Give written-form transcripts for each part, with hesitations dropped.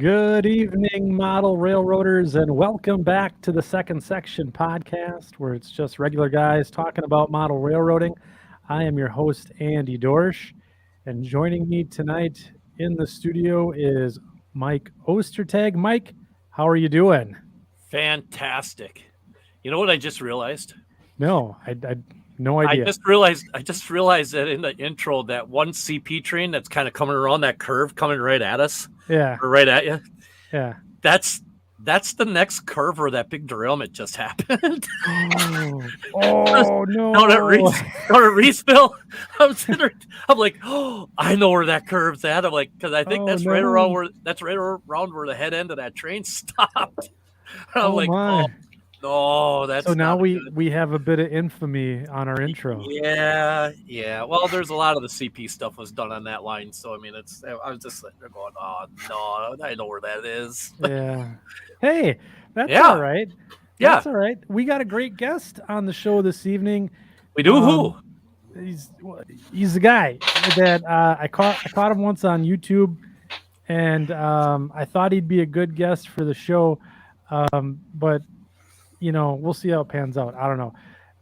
Good evening, model railroaders, and welcome back to the Second Section podcast, where it's just regular guys talking about model railroading. I am your host, Andy Dorsch, and joining me tonight in the studio is Mike Ostertag. Mike, how are you doing? Fantastic. You know what I just realized? No, I no idea. I just realized that in the intro, that one CP train that's kind of coming around that curve, coming right at us. Yeah. Or right at you. Yeah. That's the next curve where that big derailment just happened. Oh no. Down at Reeseville. I'm like, oh, I know where that curve's at. I'm like, because I think that's right around where the head end of that train stopped. I'm like, my. No, that's so now we have a bit of infamy on our intro. Yeah. Well, there's a lot of the CP stuff was done on that line, so I mean, I was just sitting there going, "Oh no, I know where that is." Yeah. Hey, that's all right. That's all right. We got a great guest on the show this evening. We do. Who? He's the guy that I caught him once on YouTube, and I thought he'd be a good guest for the show, but. You know, we'll see how it pans out. I don't know.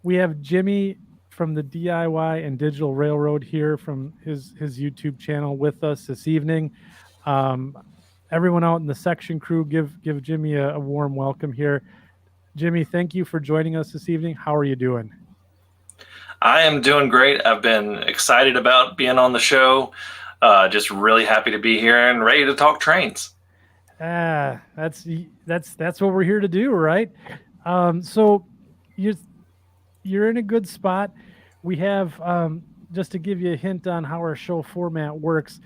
We have Jimmy from the DIY and Digital Railroad here from his YouTube channel with us this evening. Everyone out in the section crew, give Jimmy a warm welcome here. Jimmy, thank you for joining us this evening. How are you doing? I am doing great. I've been excited about being on the show. Just really happy to be here and ready to talk trains. That's what we're here to do, right? So you're in a good spot. We have, just to give you a hint on how our show format works,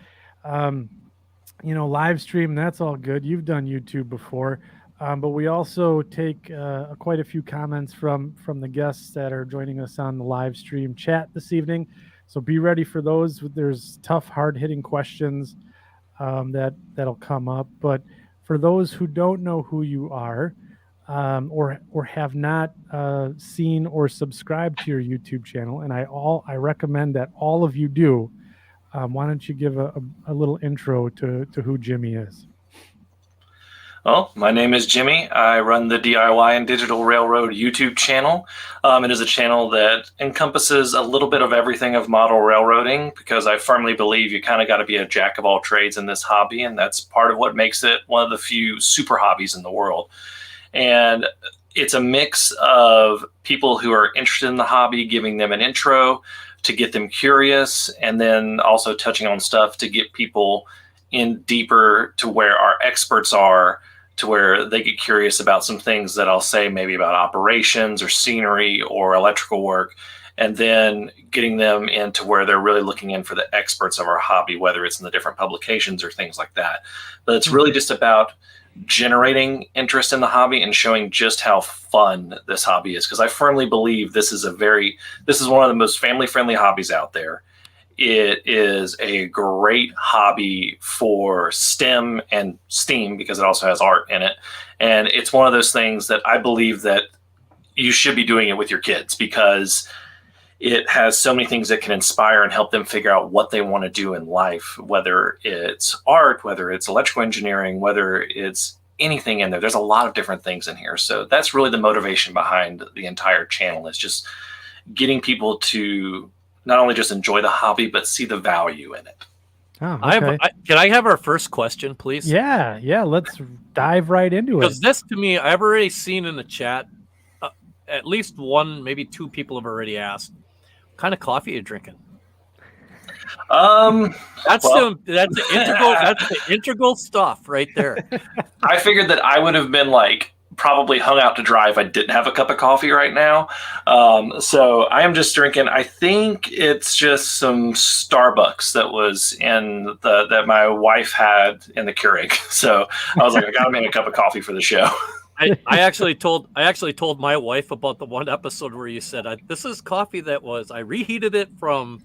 live stream, that's all good. You've done YouTube before, but we also take quite a few comments from the guests that are joining us on the live stream chat this evening. So be ready for those. There's tough, hard-hitting questions that'll come up. But for those who don't know who you are, or have not seen or subscribed to your YouTube channel, and I recommend that all of you do. Why don't you give a little intro to who Jimmy is? Well, my name is Jimmy. I run the DIY and Digital Railroad YouTube channel. It is a channel that encompasses a little bit of everything of model railroading, because I firmly believe you kind of got to be a jack of all trades in this hobby, and that's part of what makes it one of the few super hobbies in the world. And it's a mix of people who are interested in the hobby, giving them an intro to get them curious, and then also touching on stuff to get people in deeper to where our experts are, to where they get curious about some things that I'll say maybe about operations or scenery or electrical work, and then getting them into where they're really looking in for the experts of our hobby, whether it's in the different publications or things like that. But it's really just about generating interest in the hobby and showing just how fun this hobby is, because I firmly believe this is one of the most family-friendly hobbies out there. It is a great hobby for STEM and STEAM, because it also has art in it, and it's one of those things that I believe that you should be doing it with your kids, because it has so many things that can inspire and help them figure out what they want to do in life, whether it's art, whether it's electrical engineering, whether it's anything in there. There's a lot of different things in here. So that's really the motivation behind the entire channel, is just getting people to not only just enjoy the hobby, but see the value in it. Oh, okay. Can I have our first question, please? Yeah. Let's dive right into it. Because this, to me, I've already seen in the chat, at least one, maybe two people have already asked, what kind of coffee are you drinking? That's the integral stuff right there. I figured that I would have been probably hung out to dry if I didn't have a cup of coffee right now. So I am just drinking, I think it's just some Starbucks that was in that my wife had in the Keurig. So I was like, I gotta make a cup of coffee for the show. I actually told my wife about the one episode where you said, this is coffee that I reheated it from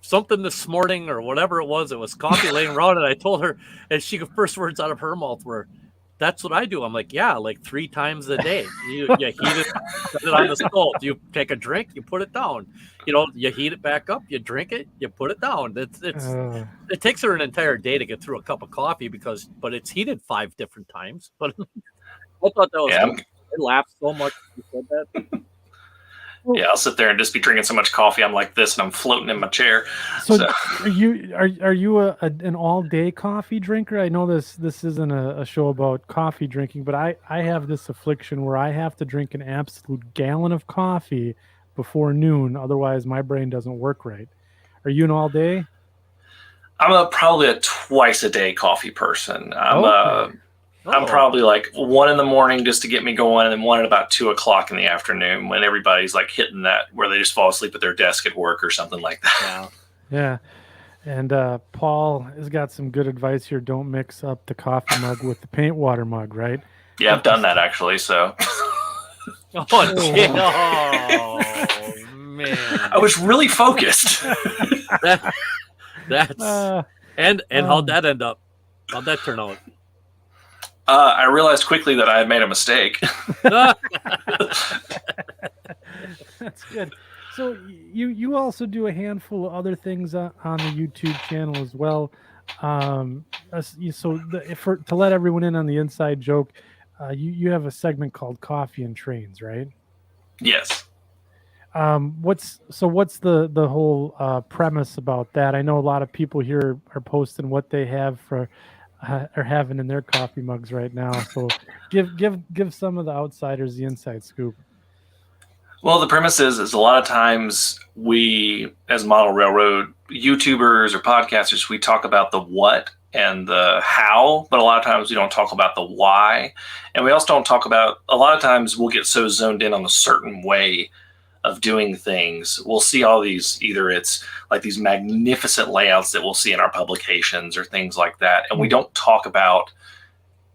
something this morning or whatever it was. It was coffee laying around, and I told her, and the first words out of her mouth were, that's what I do. I'm like, yeah, like 3 times a day. You heat it, put it on the stove. You take a drink, you put it down. You heat it back up, you drink it, you put it down. It takes her an entire day to get through a cup of coffee but it's heated 5 different times. But I thought that was cool. I laughed so much when you said that. Yeah, I'll sit there and just be drinking so much coffee. I'm like this, and I'm floating in my chair. So are you an all-day coffee drinker? I know this isn't a show about coffee drinking, but I have this affliction where I have to drink an absolute gallon of coffee before noon. Otherwise, my brain doesn't work right. Are you an all-day? I'm probably a twice-a-day coffee person. I'm probably like 1 in the morning just to get me going, and then 1 at about 2 o'clock in the afternoon when everybody's like hitting that where they just fall asleep at their desk at work or something like that. Yeah. And Paul has got some good advice here. Don't mix up the coffee mug with the paint water mug, right? Yeah, I've done that actually. So. Oh man! I was really focused. And how'd that end up? How'd that turn out? I realized quickly that I had made a mistake. That's good. So you also do a handful of other things on the YouTube channel as well. To let everyone in on the inside joke, you have a segment called Coffee and Trains, right? Yes. What's the whole premise about that? I know a lot of people here are posting what they have are having in their coffee mugs right now. So give some of the outsiders the inside scoop. Well, the premise is a lot of times we, as model railroad YouTubers or podcasters, we talk about the what and the how, but a lot of times we don't talk about the why. And we also don't talk about, a lot of times we'll get so zoned in on a certain way of doing things. We'll see all these, either it's like these magnificent layouts that we'll see in our publications or things like that. And we don't talk about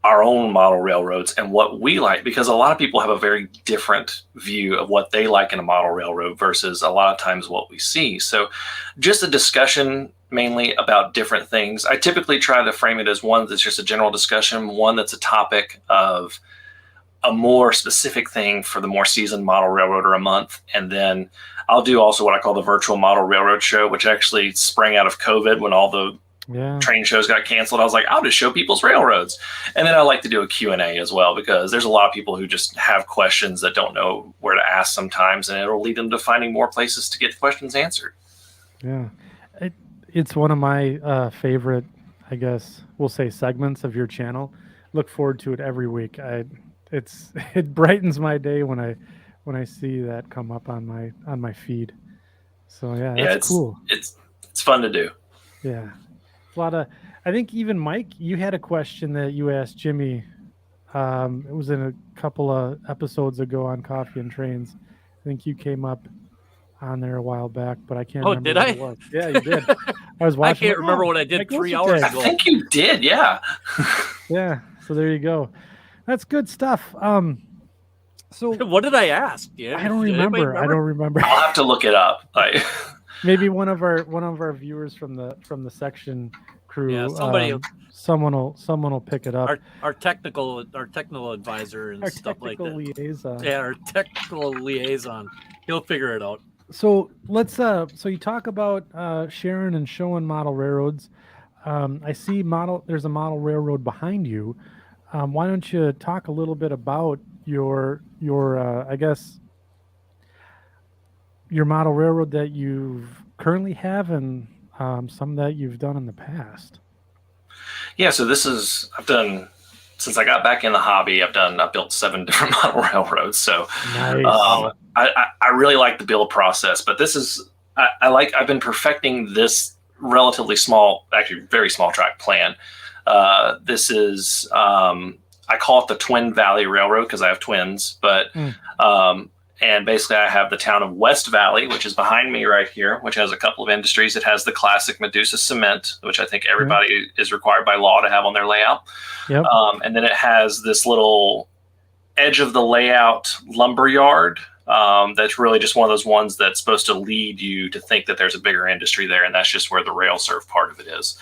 our own model railroads and what we like, because a lot of people have a very different view of what they like in a model railroad versus a lot of times what we see. So just a discussion mainly about different things. I typically try to frame it as one that's just a general discussion, one that's a topic of a more specific thing for the more seasoned model railroader a month. And then I'll do also what I call the virtual model railroad show, which actually sprang out of COVID when all the train shows got canceled. I was like, I'll just show people's railroads. And then I like to do a Q&A as well, because there's a lot of people who just have questions that don't know where to ask sometimes, and it'll lead them to finding more places to get the questions answered. Yeah. It's one of my favorite, I guess we'll say, segments of your channel. Look forward to it every week. It brightens my day when I see that come up on my feed. So that's cool. It's fun to do. Yeah. A lot of, I think even Mike, you had a question that you asked Jimmy. It was in a couple of episodes ago on Coffee and Trains. I think you came up on there a while back, but I can't remember. Did I? It was. Yeah, you did. I was watching. I can't remember what I did 3 hours ago. I think you did, yeah. Yeah, so there you go. That's good stuff. So what did I ask? I don't remember. I'll have to look it up. Maybe one of our viewers from the section crew. Yeah, someone will pick it up. Our technical advisor and stuff like that. Liaison. Yeah, our technical liaison. He'll figure it out. So let's. So you talk about sharing and showing model railroads. I see there's a model railroad behind you. Why don't you talk a little bit about your I guess your model railroad that you currently have and some that you've done in the past? Yeah, so I've done, since I got back in the hobby, I've built 7 different model railroads. So nice. I really like the build process, but I've been perfecting this relatively small, actually very small track plan. This is, I call it the Twin Valley Railroad because I have twins, but, and basically I have the town of West Valley, which is behind me right here, which has a couple of industries. It has the classic Medusa cement, which I think everybody is required by law to have on their layout. Yep. And then it has this little edge of the layout lumber yard. That's really just one of those ones that's supposed to lead you to think that there's a bigger industry there. And that's just where the rail serve part of it is.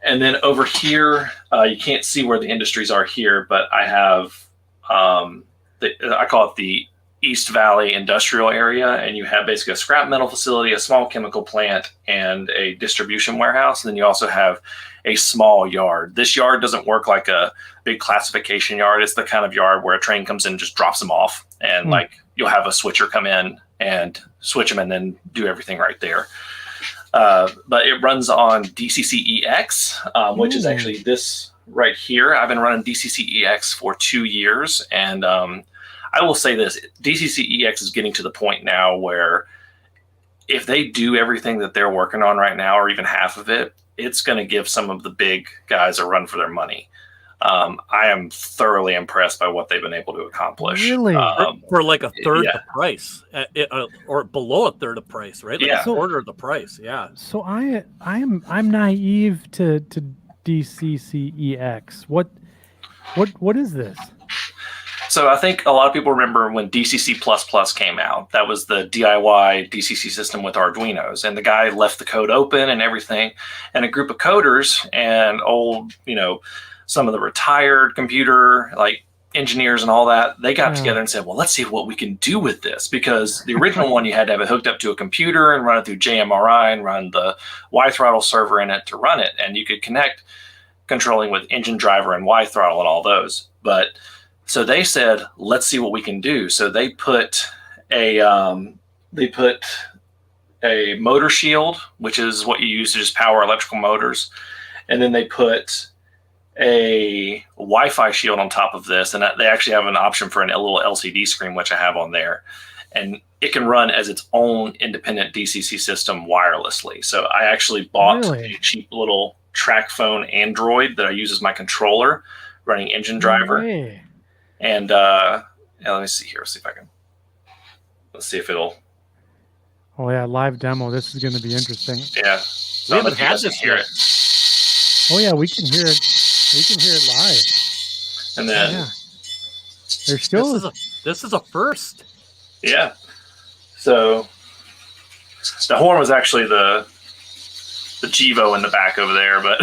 And then over here, you can't see where the industries are here, but I have, I call it the East Valley industrial area, and you have basically a scrap metal facility, a small chemical plant, and a distribution warehouse. And then you also have a small yard. This yard doesn't work like a big classification yard. It's the kind of yard where a train comes in and just drops them off. And like you'll have a switcher come in and switch them and then do everything right there. But it runs on DCCEX, which is actually this right here. I've been running DCCEX for 2 years. And I will say this, DCCEX is getting to the point now where if they do everything that they're working on right now, or even half of it, it's going to give some of the big guys a run for their money. I am thoroughly impressed by what they've been able to accomplish. Really? For like a third the price, or below a third of the price, right? Like a quarter of the price. Yeah. So I'm naive to DCCEX. What is this? So I think a lot of people remember when DCC++ came out. That was the DIY DCC system with Arduinos, and the guy left the code open and everything. And a group of coders and old, some of the retired computer engineers and all that, they got together and said, well, let's see what we can do with this, because the original one, you had to have it hooked up to a computer and run it through JMRI and run the Y-throttle server in it to run it. And you could connect controlling with engine driver and Y-throttle and all those. But so they said, let's see what we can do. So they put a motor shield, which is what you use to just power electrical motors. And then they put a Wi-Fi shield on top of this. And they actually have an option for a little LCD screen, which I have on there. And it can run as its own independent DCC system wirelessly. So I actually bought a cheap little track phone Android that I use as my controller, running engine driver. And let me see here. Let's see if it'll. Oh yeah, live demo. This is going to be interesting. Yeah, we haven't had this hear it. Oh yeah, we can hear it. We can hear it live. And then there's still this is a first. Yeah. So the horn was actually the Jivo in the back over there, but.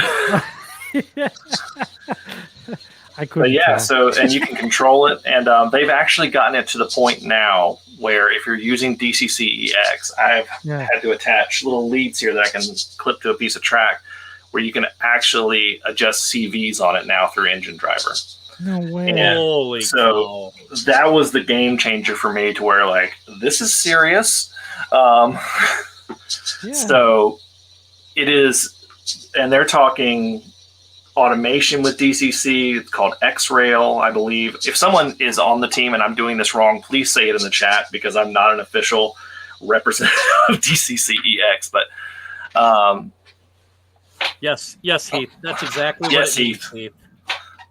I couldn't. But yeah, and you can control it, and they've actually gotten it to the point now where if you're using DCCEX, I've had to attach little leads here that I can clip to a piece of track, where you can actually adjust CVs on it now through engine driver. No way! And holy cow. That was the game changer for me, to where this is serious. So it is, and they're talking automation with DCC. It's called X-Rail, I believe. If someone is on the team and I'm doing this wrong, please say it in the chat, because I'm not an official representative of DCCEX. But yes, Heath. That's exactly what it means, Heath.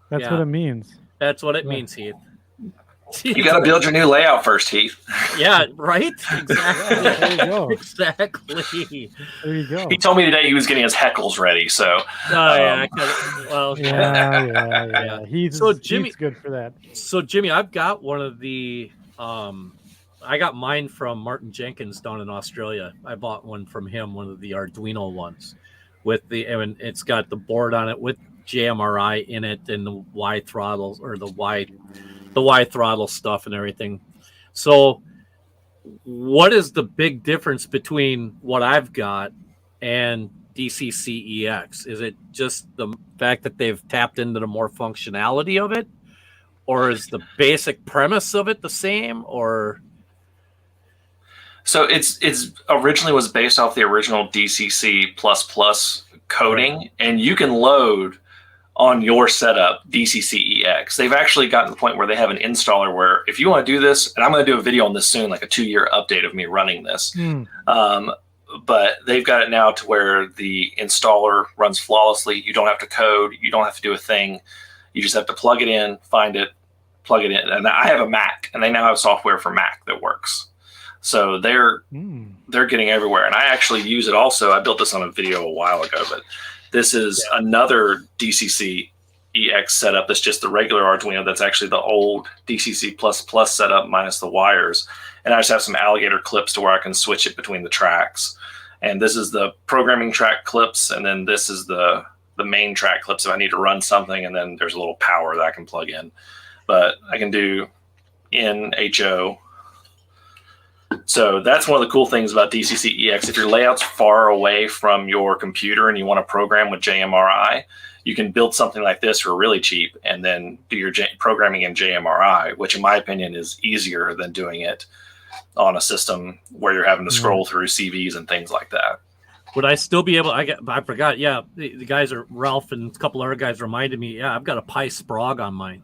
That's what it means. That's what it means, Heath. You got to build your new layout first, Heath. Yeah, right? Exactly. There you go. Exactly. There you go. He told me today he was getting his heckles ready, so. Yeah. He's good for that. So, Jimmy, I've got one of the, I got mine from Martin Jenkins down in Australia. I bought one from him, one of the Arduino ones, and it's got the board on it with JMRI in it and the Y throttles, or the Y throttle stuff and everything. So what is the big difference between what I've got and DCCEX? Is it just the fact that they've tapped into the more functionality of it, or is the basic premise of it the same? Or so it's originally was based off the original DCC++ coding, and you can load on your setup DCCEX. They've actually gotten to the point where they have an installer where if you want to do this, and I'm going to do a video on this soon, like a 2-year update of me running this. But they've got it now to where the installer runs flawlessly. You don't have to code. You don't have to do a thing. You just have to plug it in, find it, plug it in. And I have a Mac, and they now have software for Mac that works. So they're getting everywhere. And I actually use it also. I built this on a video a while ago, but this is another DCCEX setup that's just the regular Arduino. That's actually the old DCC++ setup minus the wires. And I just have some alligator clips to where I can switch it between the tracks. And this is the programming track clips, and then this is the the main track clips if I need to run something, and then there's a little power that I can plug in. But I can do NHO. So that's one of the cool things about DCCEX. If your layout's far away from your computer and you want to program with JMRI, you can build something like this for really cheap and then do your programming in JMRI, which in my opinion is easier than doing it on a system where you're having to scroll through CVs and things like that. Would I still be able? I forgot. Yeah, the guys are Ralph and a couple other guys reminded me. Yeah, I've got a Pi Sprague on mine.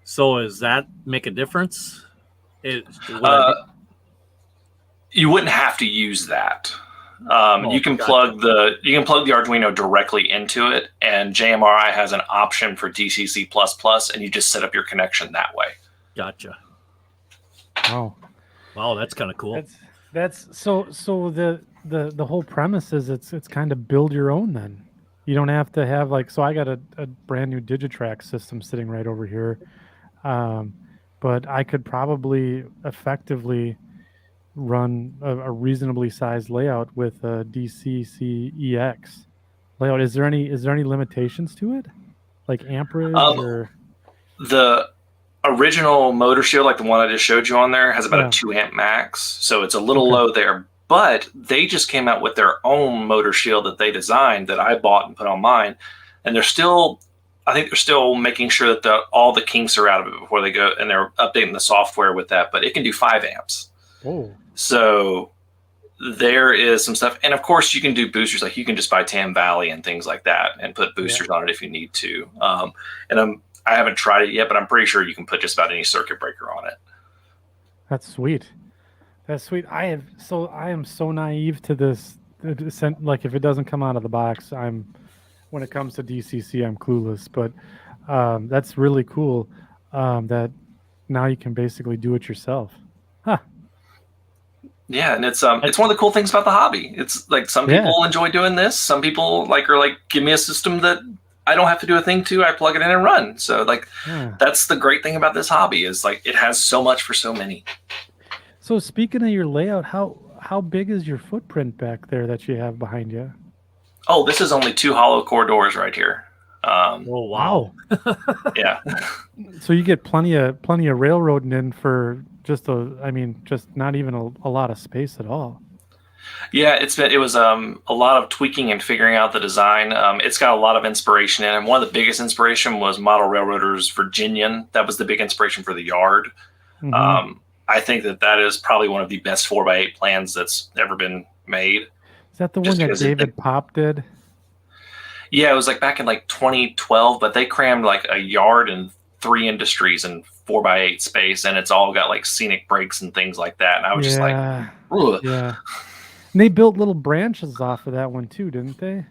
So does that make a difference? You wouldn't have to use that. You can plug the Arduino directly into it, and JMRI has an option for DCC++, and you just set up your connection that way. Gotcha. Wow, that's kind of cool. That's so the whole premise is it's kind of build your own then. You don't have to have so I got a brand new Digitrax system sitting right over here. But I could probably effectively run a reasonably sized layout with a DCCEX layout. Is there any limitations to it, like amperage or? The original motor shield, like the one I just showed you on there, has about a 2 amp max, so it's a little low there. But they just came out with their own motor shield that they designed that I bought and put on mine, and I think they're still making sure that all the kinks are out of it before they go, and they're updating the software with that. But it can do 5 amps. Oh. So there is some stuff. And of course you can do boosters. Like you can just buy Tam Valley and things like that and put boosters on it if you need to. And I haven't tried it yet, but I'm pretty sure you can put just about any circuit breaker on it. That's sweet. I am so naive to this. Like if it doesn't come out of the box, when it comes to DCC, I'm clueless, but that's really cool that now you can basically do it yourself. Huh. Yeah, and it's one of the cool things about the hobby. It's like some people enjoy doing this. Some people are like, give me a system that I don't have to do a thing to. I plug it in and run. So that's the great thing about this hobby is it has so much for so many. So speaking of your layout, how big is your footprint back there that you have behind you? Oh, this is only 2 hollow core doors right here. Oh wow! Yeah. So you get plenty of railroading in for just not even a lot of space at all. Yeah, it was a lot of tweaking and figuring out the design. It's got a lot of inspiration in it. And one of the biggest inspiration was Model Railroaders Virginian. That was the big inspiration for the yard. Mm-hmm. I think that is probably one of the best 4x8 plans that's ever been made. Is that the one that David Pop did? Yeah, it was back in 2012, but they crammed a yard and 3 industries in 4x8 space, and it's all got scenic breaks and things like that. And I was just ugh. Yeah. And they built little branches off of that one too, didn't they?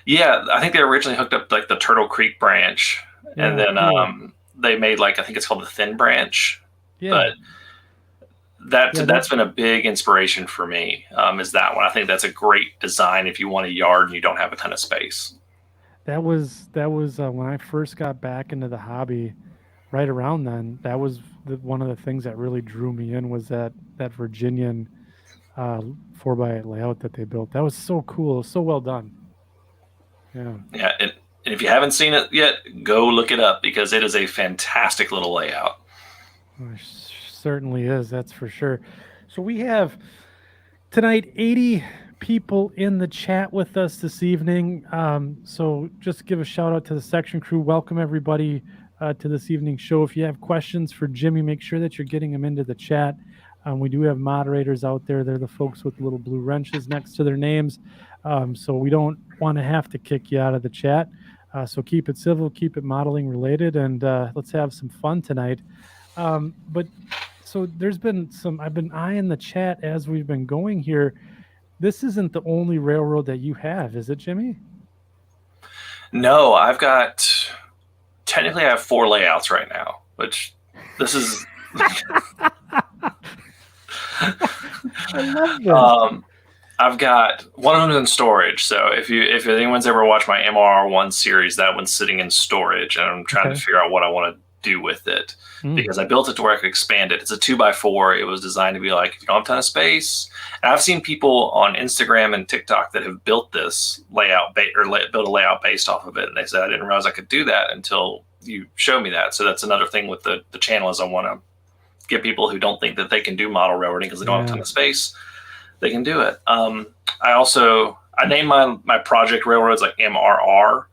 Yeah, I think they originally hooked up the Turtle Creek branch, and then they made I think it's called the Thin Branch. Yeah. But that's been a big inspiration for me. Is that one? I think that's a great design if you want a yard and you don't have a ton of space. That was when I first got back into the hobby. Right around then, that was one of the things that really drew me in was that Virginian 4x8 layout that they built. That was so cool, so well done. Yeah, and if you haven't seen it yet, go look it up because it is a fantastic little layout. It certainly is, that's for sure. So we have tonight 80 people in the chat with us this evening. So just give a shout out to the section crew. Welcome everybody to this evening's show. If you have questions for Jimmy, make sure that you're getting them into the chat. We do have moderators out there. They're the folks with little blue wrenches next to their names. So we don't want to have to kick you out of the chat. So keep it civil, keep it modeling related, and let's have some fun tonight. But so there's been I've been eyeing the chat as we've been going here. This isn't the only railroad that you have, is it, Jimmy? No, technically I have 4 layouts right now, which this is... I love this. I've got one of them in storage. So if anyone's ever watched my MR1 series, that one's sitting in storage, and I'm trying to figure out what I want to do with it because I built it to where I could expand it. It's a 2x4. It was designed to be like, if you don't have a ton of space. And I've seen people on Instagram and TikTok that have built this layout built a layout based off of it. And they said, I didn't realize I could do that until you showed me that. So that's another thing with the channel is I want to get people who don't think that they can do model railroading because they don't have a ton of space. They can do it. I named my project railroads like MRR.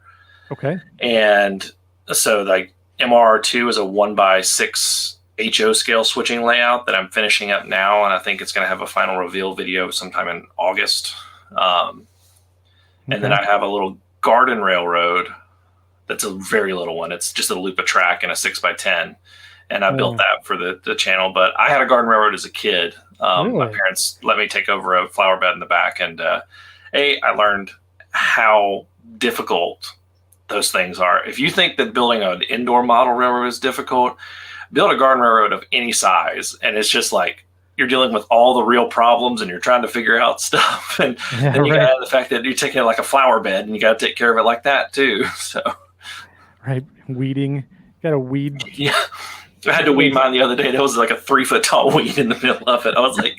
Okay. And so like MRR2 is a 1x6 HO scale switching layout that I'm finishing up now. And I think it's going to have a final reveal video sometime in August. And then I have a little garden railroad. That's a very little one. It's just a loop of track and a 6x10. And I built that for the channel, but I had a garden railroad as a kid. Really? My parents let me take over a flower bed in the back. And I learned how difficult those things are. If you think that building an indoor model railroad is difficult, build a garden railroad of any size. And it's just like you're dealing with all the real problems and you're trying to figure out stuff. And then you got the fact that you're taking it like a flower bed and you got to take care of it like that too. So, right. Weeding. Got to weed. Yeah. I had to weed mine the other day. There was like a 3-foot tall weed in the middle of it. I was like,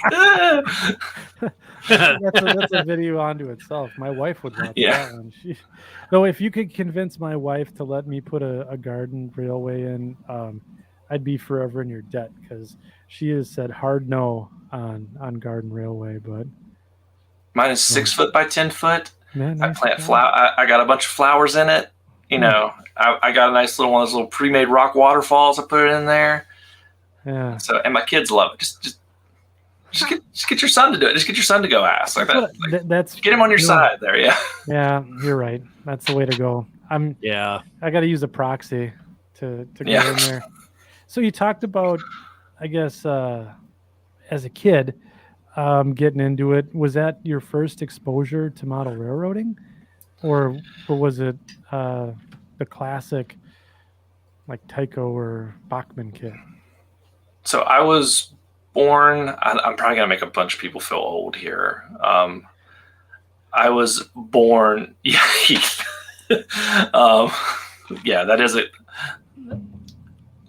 that's a video onto itself. My wife would watch that one. Though if you could convince my wife to let me put a garden railway in, I'd be forever in your debt because she has said hard no on garden railway. But mine is 6 foot by 10 foot. Man, I plant I got a bunch of flowers in it. You know, I got a nice little one of those little pre-made rock waterfalls. I put it in there. Yeah. So, and my kids love it. Just get your son to do it. Just get your son to go ask like that. That's get him on your side there. Yeah. Yeah, you're right. That's the way to go. I got to use a proxy to go in there. So you talked about, I guess, as a kid, getting into it. Was that your first exposure to model railroading, or was it the classic like Tycho or Bachmann kit? So I was born. I'm probably gonna make a bunch of people feel old here. I was born. Yeah, that is it.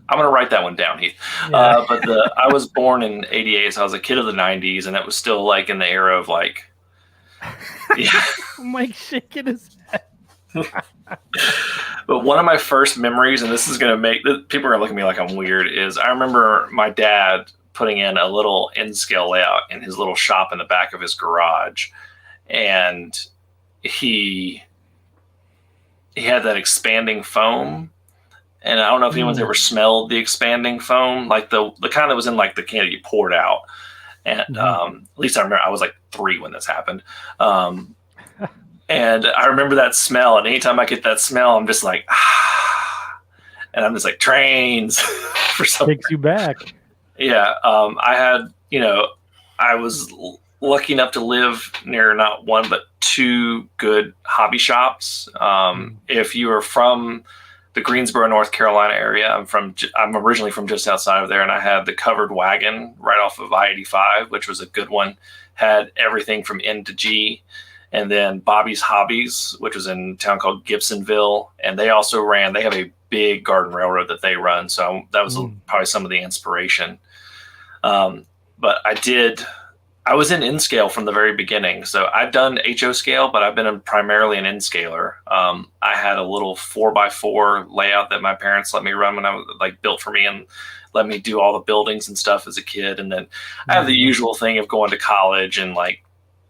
I'm gonna write that one down, Heath. Yeah. But I was born in '88, so I was a kid of the '90s, and it was still like in the era of like. Yeah. Mike shaking his head. But one of my first memories, and this is going to make people are going to look at me like I'm weird, is I remember my dad putting in a little Nscale layout in his little shop in the back of his garage. And he had that expanding foam. And I don't know if anyone's ever smelled the expanding foam, like the kind that was in like the can that you poured out. And at least I remember I was like 3 when this happened. And I remember that smell. And anytime I get that smell, I'm just like, and I'm just like trains for something. Takes you back. Yeah. I had, I was lucky enough to live near not one, but 2 good hobby shops. If you are from the Greensboro, North Carolina area, I'm originally from just outside of there. And I had the covered wagon right off of I-85, which was a good one. Had everything from N to G. And then Bobby's Hobbies, which was in a town called Gibsonville. And they also they have a big garden railroad that they run. So that was probably some of the inspiration. But I was in Nscale from the very beginning. So I've done HO scale, but I've been primarily an Nscaler. I had a little 4x4 layout that my parents let me run when I was built for me and let me do all the buildings and stuff as a kid. And then I have the usual thing of going to college and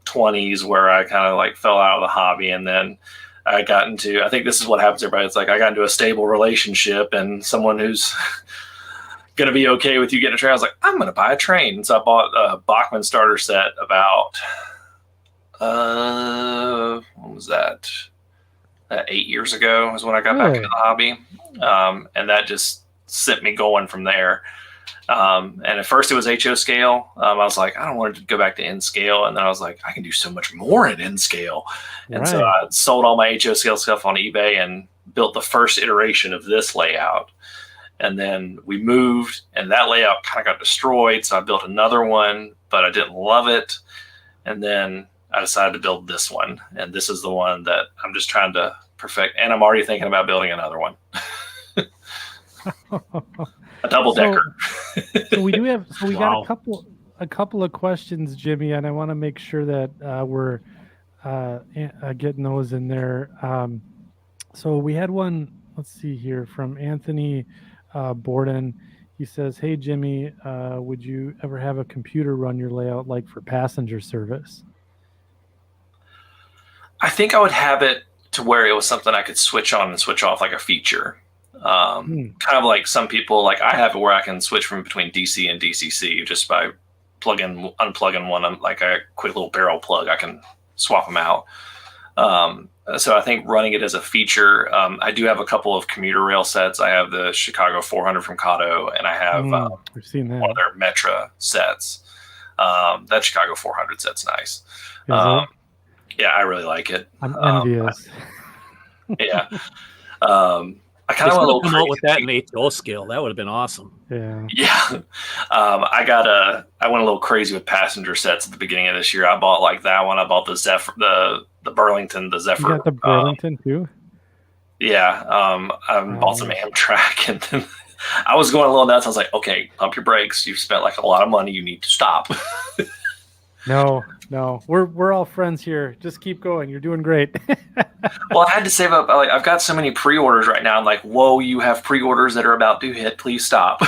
20s where I kind of fell out of the hobby, and then I got into, I think this is what happens to everybody. It's I got into a stable relationship and someone who's going to be okay with you getting a train. I was like, I'm going to buy a train. So I bought a Bachmann starter set about, what was that? 8 years ago was when I got back into the hobby. And that just sent me going from there. And at first it was HO scale. I was like, I don't want to go back to Nscale. And then I was like, I can do so much more at Nscale. And so I sold all my HO scale stuff on eBay and built the first iteration of this layout. And then we moved and that layout kind of got destroyed. So I built another one, but I didn't love it. And then I decided to build this one. And this is the one that I'm just trying to perfect. And I'm already thinking about building another one. A double decker. So we do have. So we got Wow. a couple of questions, Jimmy, and I want to make sure that we're getting those in there. So we had one. Let's see here from Anthony Borden. He says, "Hey Jimmy, would you ever have a computer run your layout like for passenger service?" I think I would have it to where it was something I could switch on and switch off like a feature. Kind of like some people, like I have it where I can switch from between DC and DCC just by unplugging one, like a quick little barrel plug. I can swap them out. So I think running it as a feature, I do have a couple of commuter rail sets. I have the Chicago 400 from Kato, and I have We've seen that. one of their Metra sets. That Chicago 400 set's nice. Yeah, I really like it. I'm envious. Yeah. I kind of want to come out with that in HO scale. That would have been awesome. Yeah. Yeah. I went a little crazy with passenger sets at the beginning of this year. I bought like that one. I bought the Zephyr, the Burlington, the Zephyr. You got the Burlington too? Yeah. I bought some Amtrak, and then I was going a little nuts. I was like, okay, pump your brakes. You've spent like a lot of money. You need to stop. No, we're all friends here. Just keep going. You're doing great. Well, I had to save up. Like, I've got so many pre-orders right now. I'm like, whoa, you have pre-orders that are about to hit. Please stop.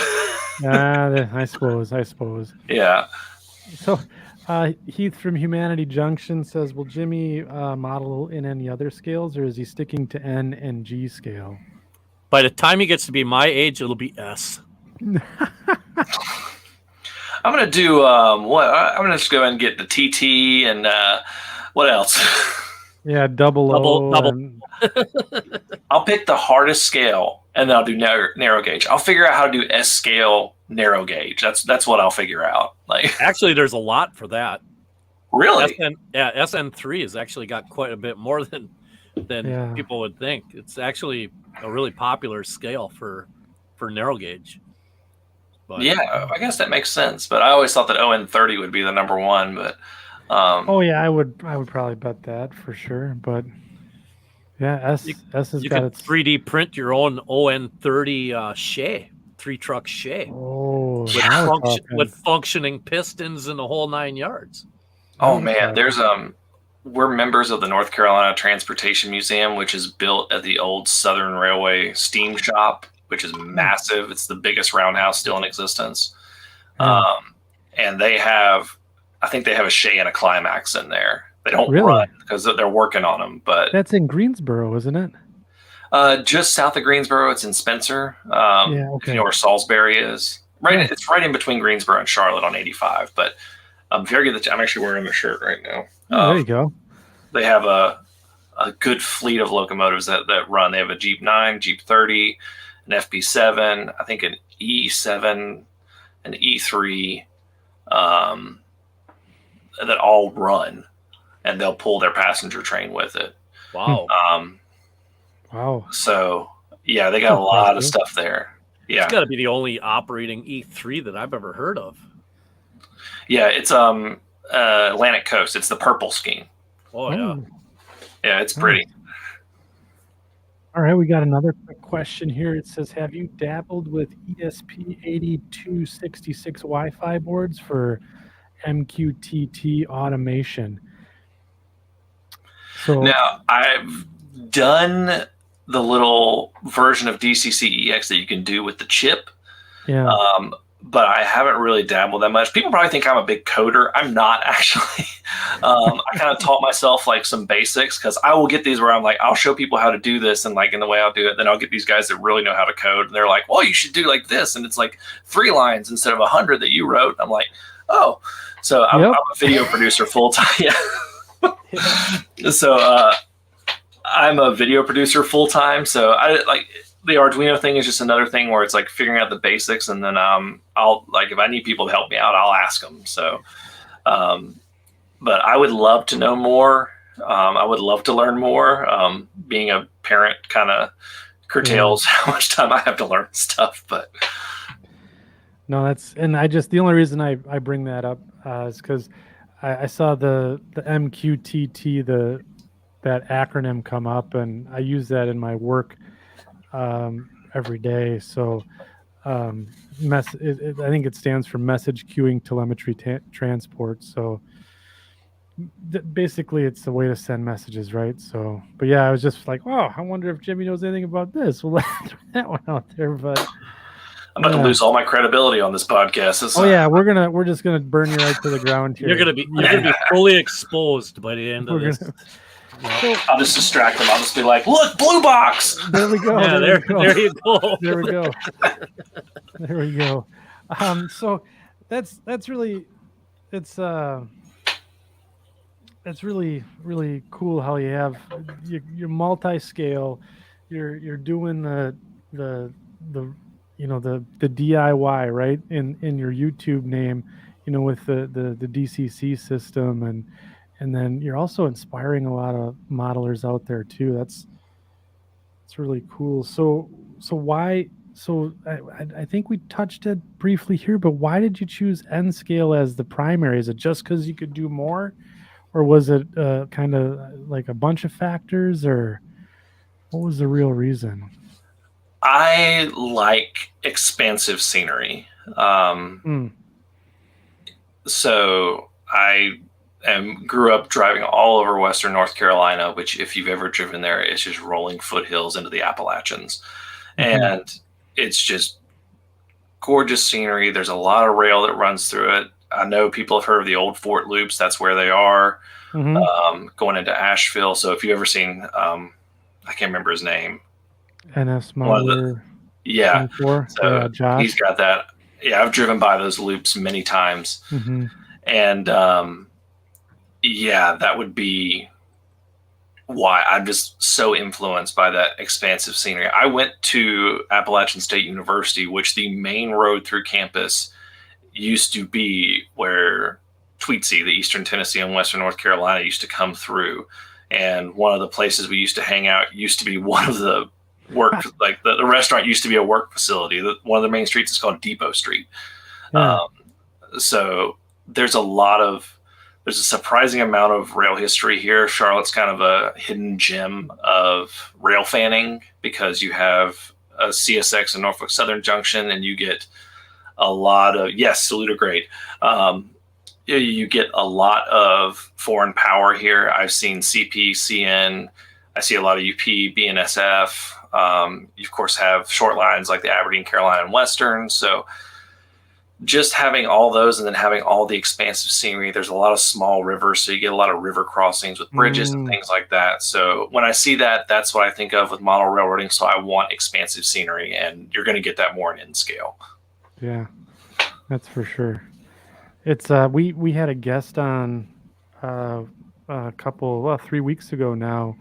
I suppose. Yeah. So, Heath from Humanity Junction says, "Will Jimmy model in any other scales, or is he sticking to N and G scale?" By the time he gets to be my age, it'll be S. I'm gonna do what? I'm gonna just go ahead and get the TT and what else? Yeah, double. I'll pick the hardest scale, and then I'll do narrow gauge. I'll figure out how to do S scale narrow gauge. That's what I'll figure out. Like, actually, there's a lot for that. Really? SN3 has actually got quite a bit more than people would think. It's actually a really popular scale for narrow gauge. But, yeah, I guess that makes sense. But I always thought that ON30 would be the number one. But I would probably bet that for sure. But yeah, S has got its 3D print your own ON30 Shea, 3-truck Shea. Oh, with functioning pistons and the whole 9 yards. Oh man, we're members of the North Carolina Transportation Museum, which is built at the old Southern Railway steam shop, which is massive. It's the biggest roundhouse still in existence. And I think they have a Shea and a Climax in there. They don't run because they're working on them. But that's in Greensboro, isn't it? Just south of Greensboro. It's in Spencer. You know where Salisbury is. Right, it's right in between Greensboro and Charlotte on 85. But I'm very good. I'm actually wearing the shirt right now. There you go. They have a good fleet of locomotives that run. They have a Jeep 9, Jeep 30, an FP7, I think an E7, an E3, that all run, and they'll pull their passenger train with it. Wow. Wow. So yeah, they got a lot of stuff there. Yeah, it's got to be the only operating E3 that I've ever heard of. Yeah, it's Atlantic Coast. It's the purple scheme. Oh yeah. Yeah, it's pretty. All right, we got another quick question here. It says, "Have you dabbled with ESP8266 Wi-Fi boards for MQTT automation?" So now I've done the little version of DCCEX that you can do with the chip. Yeah. But I haven't really dabbled that much. People probably think I'm a big coder. I'm not actually. I kind of taught myself like some basics, because I will get these where I'm like, I'll show people how to do this, and like in the way I'll do it. Then I'll get these guys that really know how to code, and they're like, well, you should do like this. And it's like 3 lines instead of 100 that you wrote. I'm like, oh, so I'm a video producer full time. Yeah. So I'm a video producer full time. So I like, the Arduino thing is just another thing where it's like figuring out the basics, and then I'll like, if I need people to help me out, I'll ask them. So, but I would love to know more. I would love to learn more. Being a parent kind of curtails how much time I have to learn stuff. But no, the only reason I bring that up is because I saw the MQTT, that acronym come up, and I use that in my work every day. So I think it stands for message queuing telemetry transport. So basically it's a way to send messages, right? So, but yeah, I was just like, oh, I wonder if Jimmy knows anything about this. Well, let's throw that one out there. But I'm about to lose all my credibility on this podcast. Yeah, we're just gonna burn you right to the ground here. You're gonna be fully exposed by the end of this. I'll just distract them. I'll just be like, "Look, blue box." There we go. Yeah, there you go. There we go. There we go. So that's really it's really cool how you have you're multi-scale. You're doing the DIY, right, in your YouTube name, with the DCC system, and then you're also inspiring a lot of modelers out there too. That's really cool. So why? So I think we touched it briefly here, but why did you choose Nscale as the primary? Is it just because you could do more, or was it kind of like a bunch of factors, or what was the real reason? I like expansive scenery. So I grew up driving all over Western North Carolina, which if you've ever driven there, it's just rolling foothills into the Appalachians. And it's just gorgeous scenery. There's a lot of rail that runs through it. I know people have heard of the old Fort Loops. That's where they are, going into Asheville. So if you've ever seen, I can't remember his name. NS Modeler. Yeah. So Josh. He's got that. Yeah, I've driven by those loops many times. And that would be why I'm just so influenced by that expansive scenery. I went to Appalachian State University, which the main road through campus used to be where Tweetsie, the Eastern Tennessee and Western North Carolina, used to come through. And one of the places we used to hang out used to be one of the work, like the restaurant used to be a work facility. One of the main streets is called Depot Street. So there's a surprising amount of rail history here. Charlotte's kind of a hidden gem of rail fanning because you have a CSX and Norfolk Southern Junction, and you get a lot of, salute are great. You get a lot of foreign power here. I've seen CP, CN. I see a lot of UP, BNSF. You, of course, have short lines like the Aberdeen, Carolina, and Western. So just having all those and then having all the expansive scenery, there's a lot of small rivers. So you get a lot of river crossings with bridges and things like that. So when I see that, that's what I think of with model railroading. So I want expansive scenery, and you're going to get that more in Nscale. Yeah, that's for sure. It's we had a guest on a couple 3 weeks ago now,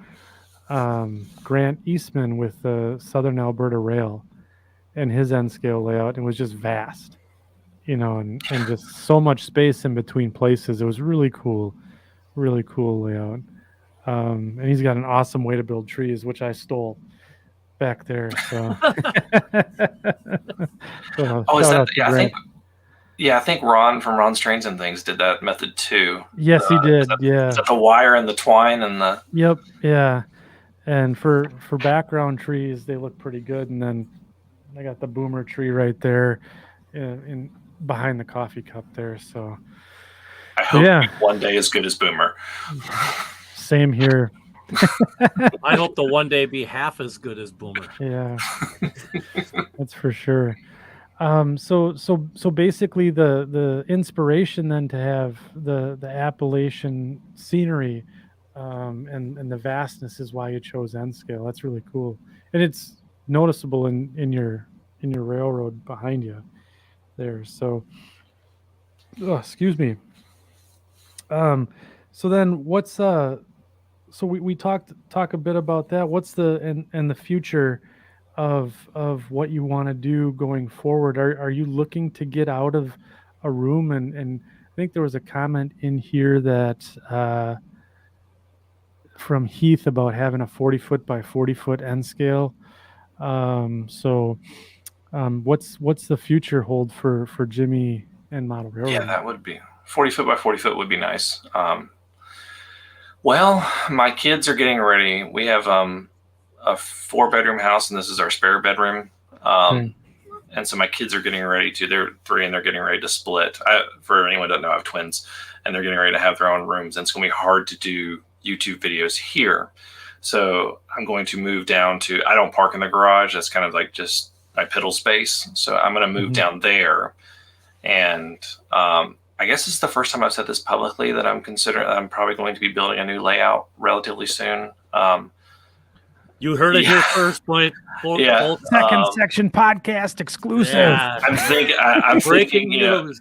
Grant Eastman with the Southern Alberta Rail and his Nscale layout. It was just vast, and just so much space in between places. It was really cool layout. And he's got an awesome way to build trees, which I stole back there. So, I think Ron from Ron's Trains and Things did that method too. Yes, he did. Is that the wire and the twine and the? Yep. Yeah. And for background trees, they look pretty good. And then I got the boomer tree right there, in behind the coffee cup there. So I hope one day as good as Boomer. Same here. I hope the one day be half as good as Boomer. Yeah, that's for sure. So basically the inspiration then to have the Appalachian scenery, and the vastness is why you chose Nscale. That's really cool, and it's noticeable in your railroad behind you there. So, excuse me. So then what's so we talk a bit about that. What's the future of what you want to do going forward? Are you looking to get out of a room? And I think there was a comment in here that from Heath about having a 40-foot by 40-foot Nscale. What's the future hold for Jimmy and Model Railroad? Yeah, that would be 40-foot by 40-foot would be nice. Well, my kids are getting ready. We have a 4-bedroom house, and this is our spare bedroom. And so my kids are getting ready to. They're 3 and they're getting ready to split. For anyone who doesn't know, I have twins, and they're getting ready to have their own rooms. And it's going to be hard to do YouTube videos here. So I'm going to move down to. I don't park in the garage. That's kind of like just my piddle space. So I'm going to move down there, and I guess it's the first time I've said this publicly that I'm probably going to be building a new layout relatively soon. You heard it here first, point. Second section podcast exclusive. Yeah. I'm thinking,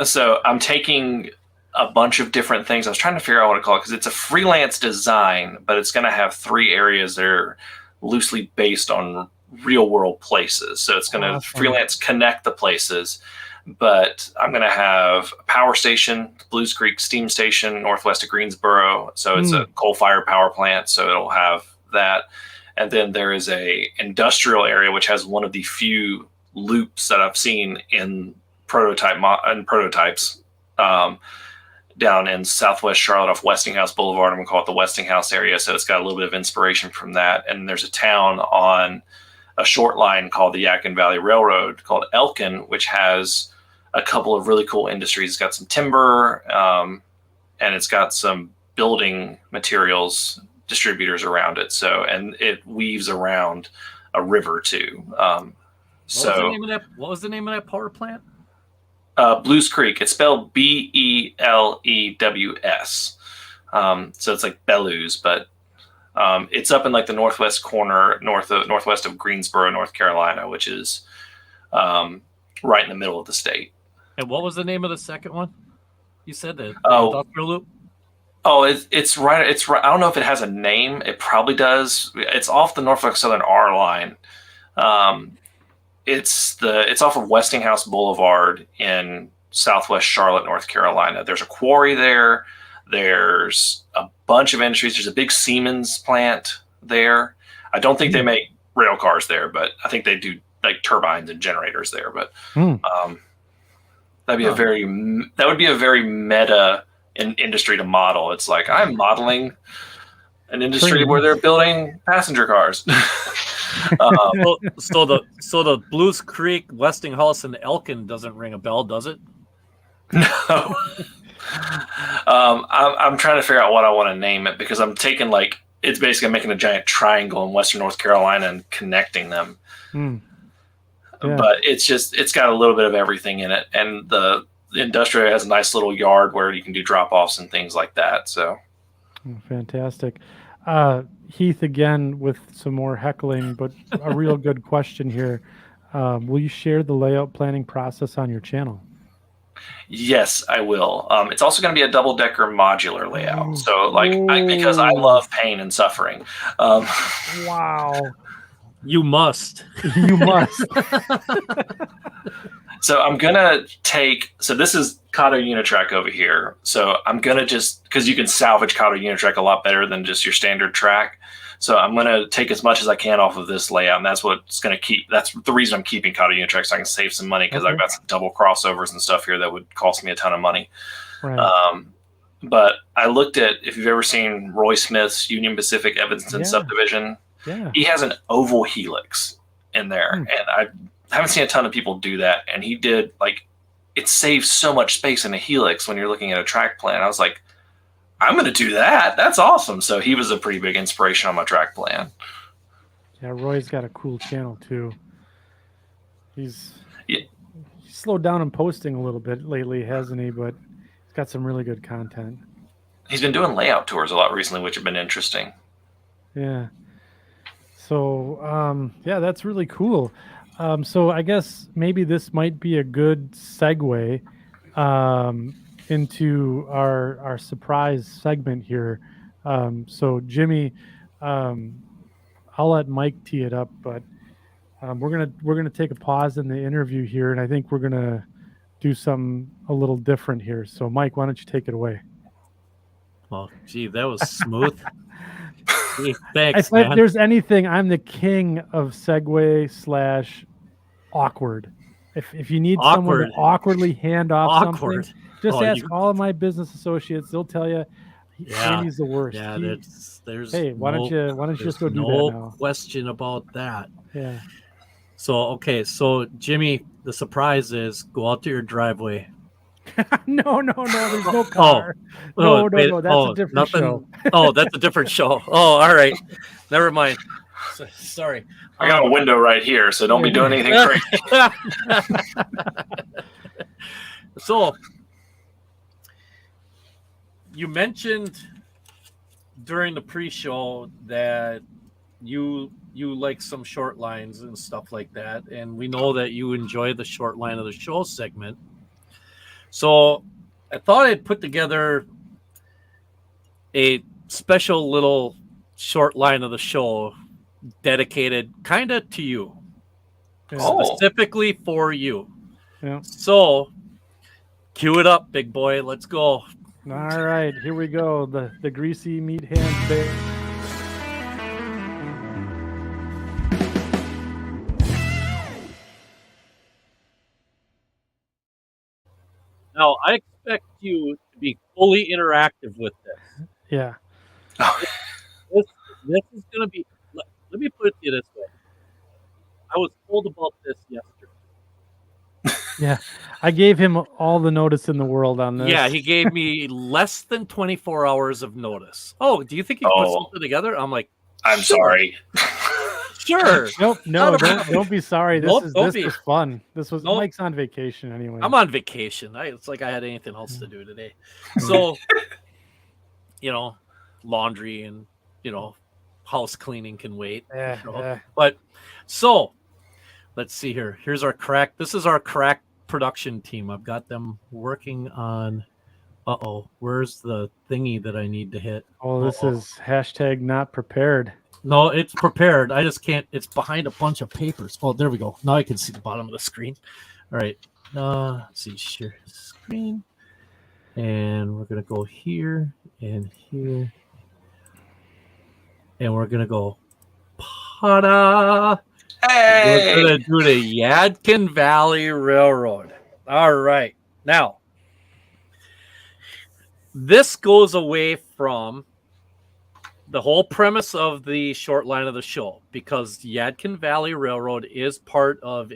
so I'm taking a bunch of different things. I was trying to figure out what to call it because it's a freelance design, but it's going to have 3 areas that are loosely based on real world places. So it's going to freelance connect the places. But I'm going to have a power station, Blues Creek Steam Station, northwest of Greensboro. So it's a coal-fired power plant. So it'll have that. And then there is a industrial area, which has one of the few loops that I've seen in prototypes down in Southwest Charlotte off Westinghouse Boulevard. I'm going to call it the Westinghouse area. So it's got a little bit of inspiration from that. And there's a town on a short line called the Yadkin Valley Railroad called Yadkin, which has a couple of really cool industries. It's got some timber, and it's got some building materials distributors around it. So, and it weaves around a river too. What was the name of that power plant? Blues Creek. It's spelled Belews. So it's like Bellows, but it's up in like the northwest corner, northwest of Greensboro, North Carolina, which is right in the middle of the state. And what was the name of the second one? You said the industrial loop. Oh, it's right. It's right. I don't know if it has a name. It probably does. It's off the Norfolk Southern R line. It's off of Westinghouse Boulevard in Southwest Charlotte, North Carolina. There's a quarry there. There's a bunch of industries. There's a big Siemens plant there. I don't think they make rail cars there, but I think they do like turbines and generators there. But that would be a very meta industry to model. It's like I'm modeling an industry where they're building passenger cars. So the Blues Creek, Westinghouse, and Yadkin doesn't ring a bell, does it? No. I'm trying to figure out what I want to name it because I'm taking it's basically making a giant triangle in Western North Carolina and connecting them. Yeah. But it's got a little bit of everything in it, and the industrial has a nice little yard where you can do drop-offs and things like that. So fantastic. Heath, again with some more heckling, but a real good question here. Will you share the layout planning process on your channel? Yes, I will. It's also going to be a double-decker modular layout. So because I love pain and suffering. Wow. You must. You must. So I'm going to this is Kato Unitrack over here. So I'm going to because you can salvage Kato Unitrack a lot better than just your standard track. So I'm going to take as much as I can off of this layout. And that's what's going to that's the reason I'm keeping Kato Unitrack, so I can save some money because I've got some double crossovers and stuff here that would cost me a ton of money. Right. But I looked at, if you've ever seen Roy Smith's Union Pacific Evanston subdivision, he has an oval helix in there. And I haven't seen a ton of people do that. And he did, it saves so much space in a helix when you're looking at a track plan. I was like, I'm going to do that. That's awesome. So he was a pretty big inspiration on my track plan. Yeah, Roy's got a cool channel too. He's slowed down in posting a little bit lately, hasn't he? But he's got some really good content. He's been doing layout tours a lot recently, which have been interesting. Yeah. So, that's really cool. So I guess maybe this might be a good segue into our surprise segment here. So Jimmy, I'll let Mike tee it up, but we're gonna take a pause in the interview here, and I think we're gonna do something a little different here. So Mike, why don't you take it away? Well, gee, that was smooth. Gee, thanks, if there's anything, I'm the king of segue / awkward. If you need someone to awkwardly hand off something, just ask all of my business associates. They'll tell you Andy's the worst. Yeah, there's why don't you just go do that now? No question about that. Yeah. So Jimmy, the surprise is go out to your driveway. No, there's no car. No, that's a different show. Oh, that's a different show. Oh, all right. Never mind. Sorry. I got a window right here, so don't be doing anything crazy. So, you mentioned during the pre-show that you like some short lines and stuff like that, and we know that you enjoy the short line of the show segment. So I thought I'd put together a special little short line of the show dedicated kind of to you, specifically for you. Yeah. So cue it up, big boy. Let's go. All right, here we go. The greasy meat hand bake. Now, I expect you to be fully interactive with this. Yeah. This is going to be, let me put it to you this way. I was told about this yesterday. Yeah. I gave him all the notice in the world on this. Yeah, he gave me less than 24 hours of notice. Oh, do you think you can put something together? I'm like, I'm sorry. Sure. Nope. No, don't be sorry. This was fun. This was Mike's on vacation anyway. I'm on vacation. It's like I had anything else to do today. So, laundry and, house cleaning can wait. Yeah. But so let's see here. Here's our crack. This is our crack production team. I've got them working on. Where's the thingy that I need to hit? Oh, this is hashtag not prepared. No, it's prepared. I just can't. It's behind a bunch of papers. Oh, there we go. Now I can see the bottom of the screen. All right. Let's see. Share screen. And we're going to go here and here. And we're going to go. Pa-da! Hey! We're going to do the Yadkin Valley Railroad. All right. Now, this goes away from the whole premise of the short line of the show, because the Yadkin Valley Railroad is part of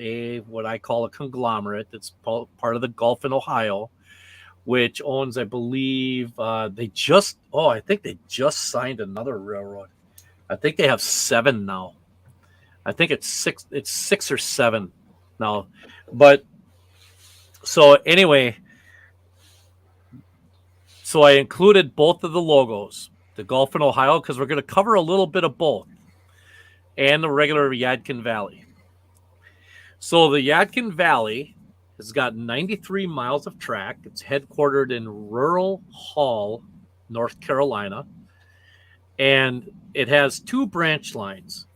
what I call a conglomerate. It's part of the Gulf in Ohio, which owns, I believe, I think they just signed another railroad. I think they have 7 now. I think it's 6 or 7 now. But so anyway, so I included both of the logos. The Gulf in Ohio, because we're going to cover a little bit of both, and the regular Yadkin Valley. So the Yadkin Valley has got 93 miles of track. It's headquartered in Rural Hall, North Carolina, and it has 2 branch lines.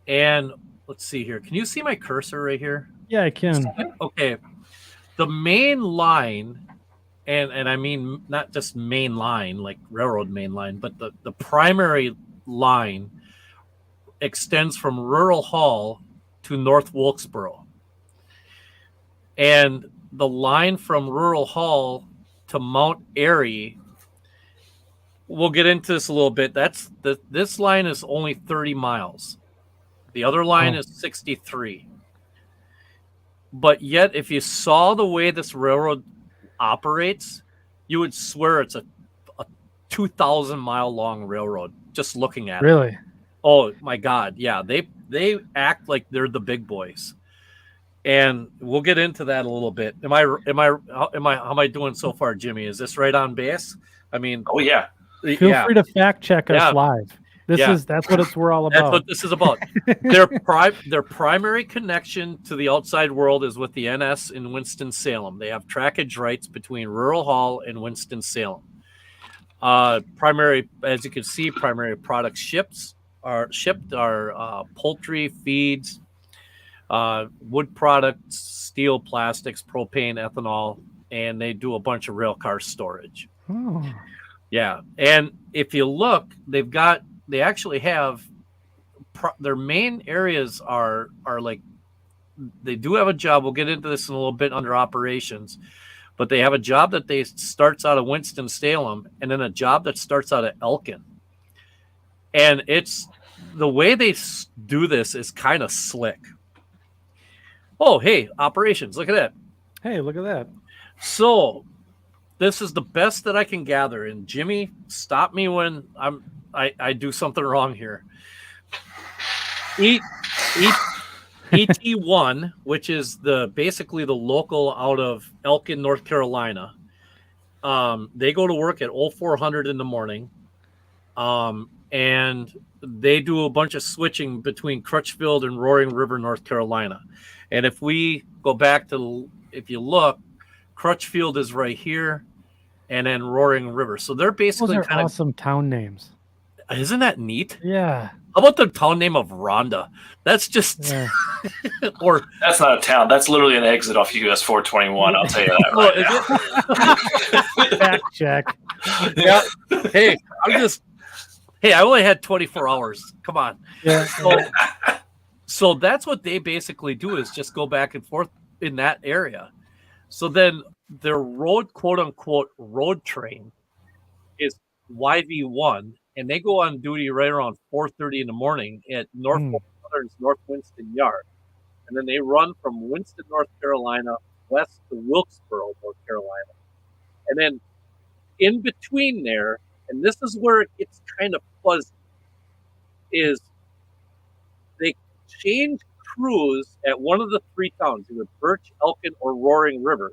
And let's see here. Can you see my cursor right here? Yeah, I can. Okay. The main line, and I mean not just main line, like railroad main line, but the primary line extends from Rural Hall to North Wilkesboro. And the line from Rural Hall to Mount Airy, we'll get into this a little bit. This line is only 30 miles. The other line is 63. But yet, if you saw the way this railroad operates, you would swear it's a 2,000-mile long railroad just looking at it. Really? Oh my God. Yeah. They act like they're the big boys. And we'll get into that a little bit. How am I doing so far, Jimmy? Is this right on base? I mean, oh yeah. Feel free to fact check us live. That's what we're all about. That's what this is about. Their primary connection to the outside world is with the NS in Winston-Salem. They have trackage rights between Rural Hall and Winston-Salem. Primary, as you can see, primary products shipped are poultry, feeds, wood products, steel, plastics, propane, ethanol, and they do a bunch of rail car storage. Oh. Yeah, and if you look, they actually have their main areas are like, they do have a job. We'll get into this in a little bit under operations, but they have a job that starts out of Winston-Salem and then a job that starts out of Elkin. And it's the way they do this is kind of slick. Oh, hey, operations. Look at that. Hey, look at that. So this is the best that I can gather. And Jimmy, stop me when I do something wrong here. ET1, which is basically the local out of Elkin, North Carolina. They go to work at 0400 in the morning. And they do a bunch of switching between Crutchfield and Roaring River, North Carolina. And if we go back to, if you look, Crutchfield is right here, and then Roaring River. So they're basically Those are awesome town names. Isn't that neat? Yeah. How about the town name of Rhonda? That's just, or that's not a town. That's literally an exit off US 421. I'll tell you that. Right Fact check. Yeah. Hey, I only had 24 hours. Come on. Yeah. So that's what they basically do, is just go back and forth in that area. So then their road, quote unquote, road train is YV1, and they go on duty right around 4:30 in the morning at North Winston Yard. And then they run from Winston, North Carolina, west to Wilkesboro, North Carolina. And then in between there, and this is where it gets kind of fuzzy, is they change crews at one of the three towns, either Birch, Elkin, or Roaring River.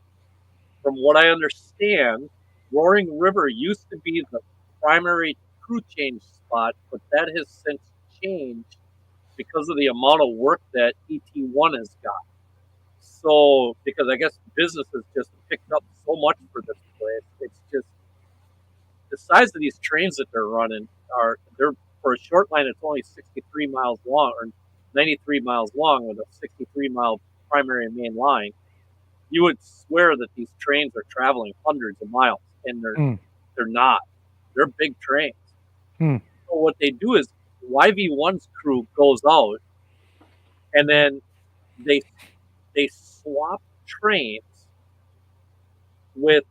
From what I understand, Roaring River used to be the primary crew change spot, but that has since changed because of the amount of work that ET1 has got. So, because I guess business has just picked up so much for this place, it's just the size of these trains that they're running they're for a short line, it's only 63 miles long or 93 miles long with a 63-mile primary and main line. You would swear that these trains are traveling hundreds of miles, and they're not. They're big trains. So what they do is YV1's crew goes out, and then they swap trains with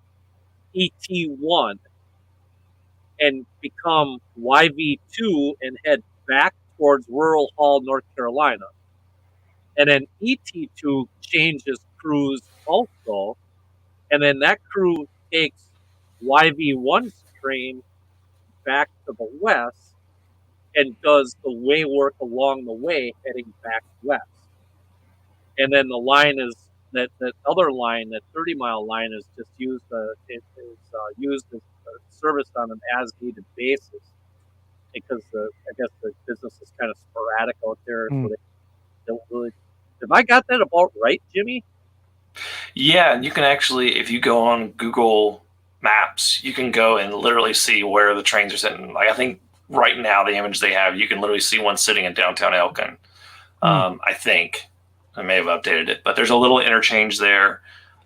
ET1 and become YV2 and head back towards Rural Hall, North Carolina. And then ET2 changes crews also, and then that crew takes YV1's train back to the west and does the way work along the way, heading back west. And then the line is that other line, that 30-mile line, is just used used as service on an as-needed basis, because I guess the business is kind of sporadic out there, so they don't really. Have I got that about right, Jimmy? Yeah, and you can actually, if you go on Google Maps, you can go and literally see where the trains are sitting. Like, I think right now the image they have, you can literally see one sitting in downtown Elkin. I think I may have updated it, but there's a little interchange there.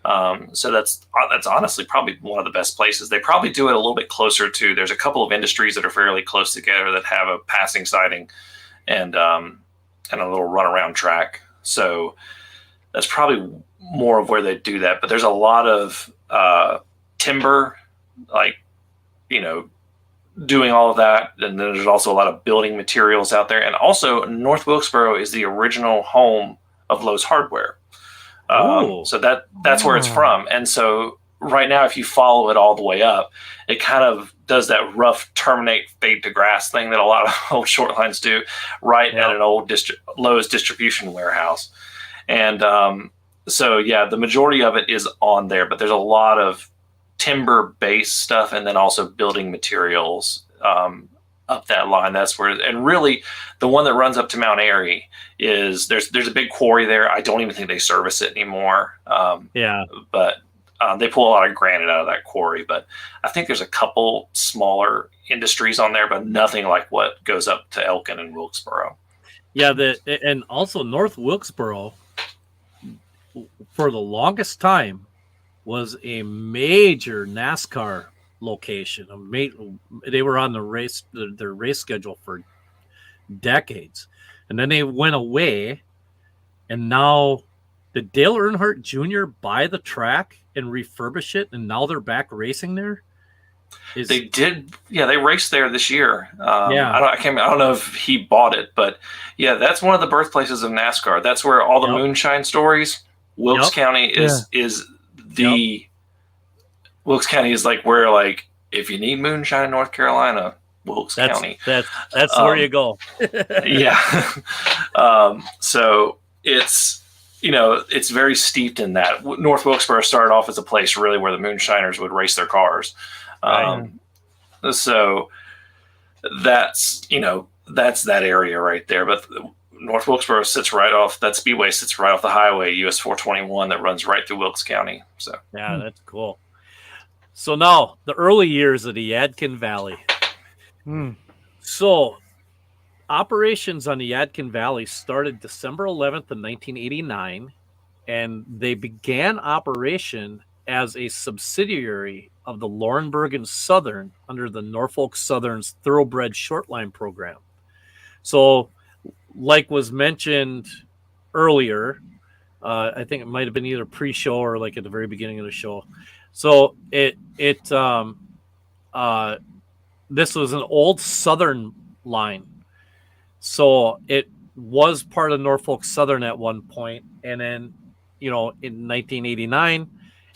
So that's honestly probably one of the best places. They probably do it a little bit closer to. There's a couple of industries that are fairly close together that have a passing siding and a little runaround track. So that's probably more of where they do that. But there's a lot of timber, like, doing all of that. And then there's also a lot of building materials out there. And also North Wilkesboro is the original home of Lowe's Hardware. So that's where it's from. And so right now, if you follow it all the way up, it kind of does that rough terminate fade to grass thing that a lot of old short lines do, right at an old Lowe's distribution warehouse. And the majority of it is on there, but there's a lot of timber-based stuff and then also building materials up that line. That's where, and really the one that runs up to Mount Airy is there's a big quarry there. I don't even think they service it anymore. But they pull a lot of granite out of that quarry. But I think there's a couple smaller industries on there, but nothing like what goes up to Elkin and Wilkesboro. Yeah, and also North Wilkesboro, for the longest time, was a major NASCAR location. They were on their race schedule for decades, and then they went away. And now, did Dale Earnhardt Jr. buy the track and refurbish it, and now they're back racing there? They did, yeah. They raced there this year. Yeah. I don't know if he bought it, but yeah, that's one of the birthplaces of NASCAR. That's where all the moonshine stories. Wilkes County is the Wilkes County is like where, like, if you need moonshine in North Carolina, Wilkes County. That's where you go. Yeah. So it's, it's very steeped in that. North Wilkesboro started off as a place really where the moonshiners would race their cars. So that's that area right there. But North Wilkesboro sits right off, that speedway sits right off the highway, US 421, that runs right through Wilkes County. So yeah, that's cool. So now the early years of the Yadkin Valley. So operations on the Yadkin Valley started December 11th of 1989, and they began operation as a subsidiary of the Laurinburg and Southern under the Norfolk Southern's Thoroughbred Shortline program. So, like was mentioned earlier, I think it might have been either pre-show or like at the very beginning of the show. So this was an old Southern line. So it was part of Norfolk Southern at one point, and then in 1989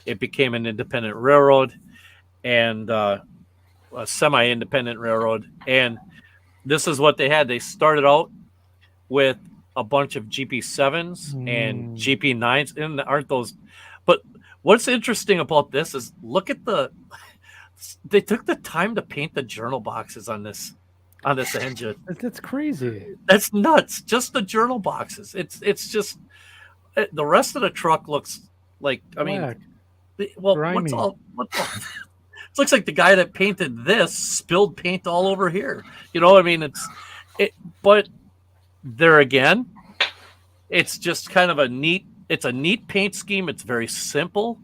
it became an independent railroad and a semi-independent railroad. And this is what they had. They started out with a bunch of GP7s and GP9s, and aren't those? But what's interesting about this is look at they took the time to paint the journal boxes on this engine. That's crazy. That's nuts. Just the journal boxes. It's just the rest of the truck looks like, Black. What's all it looks like the guy that painted this spilled paint all over here. But there again, it's just kind of a neat paint scheme. It's very simple.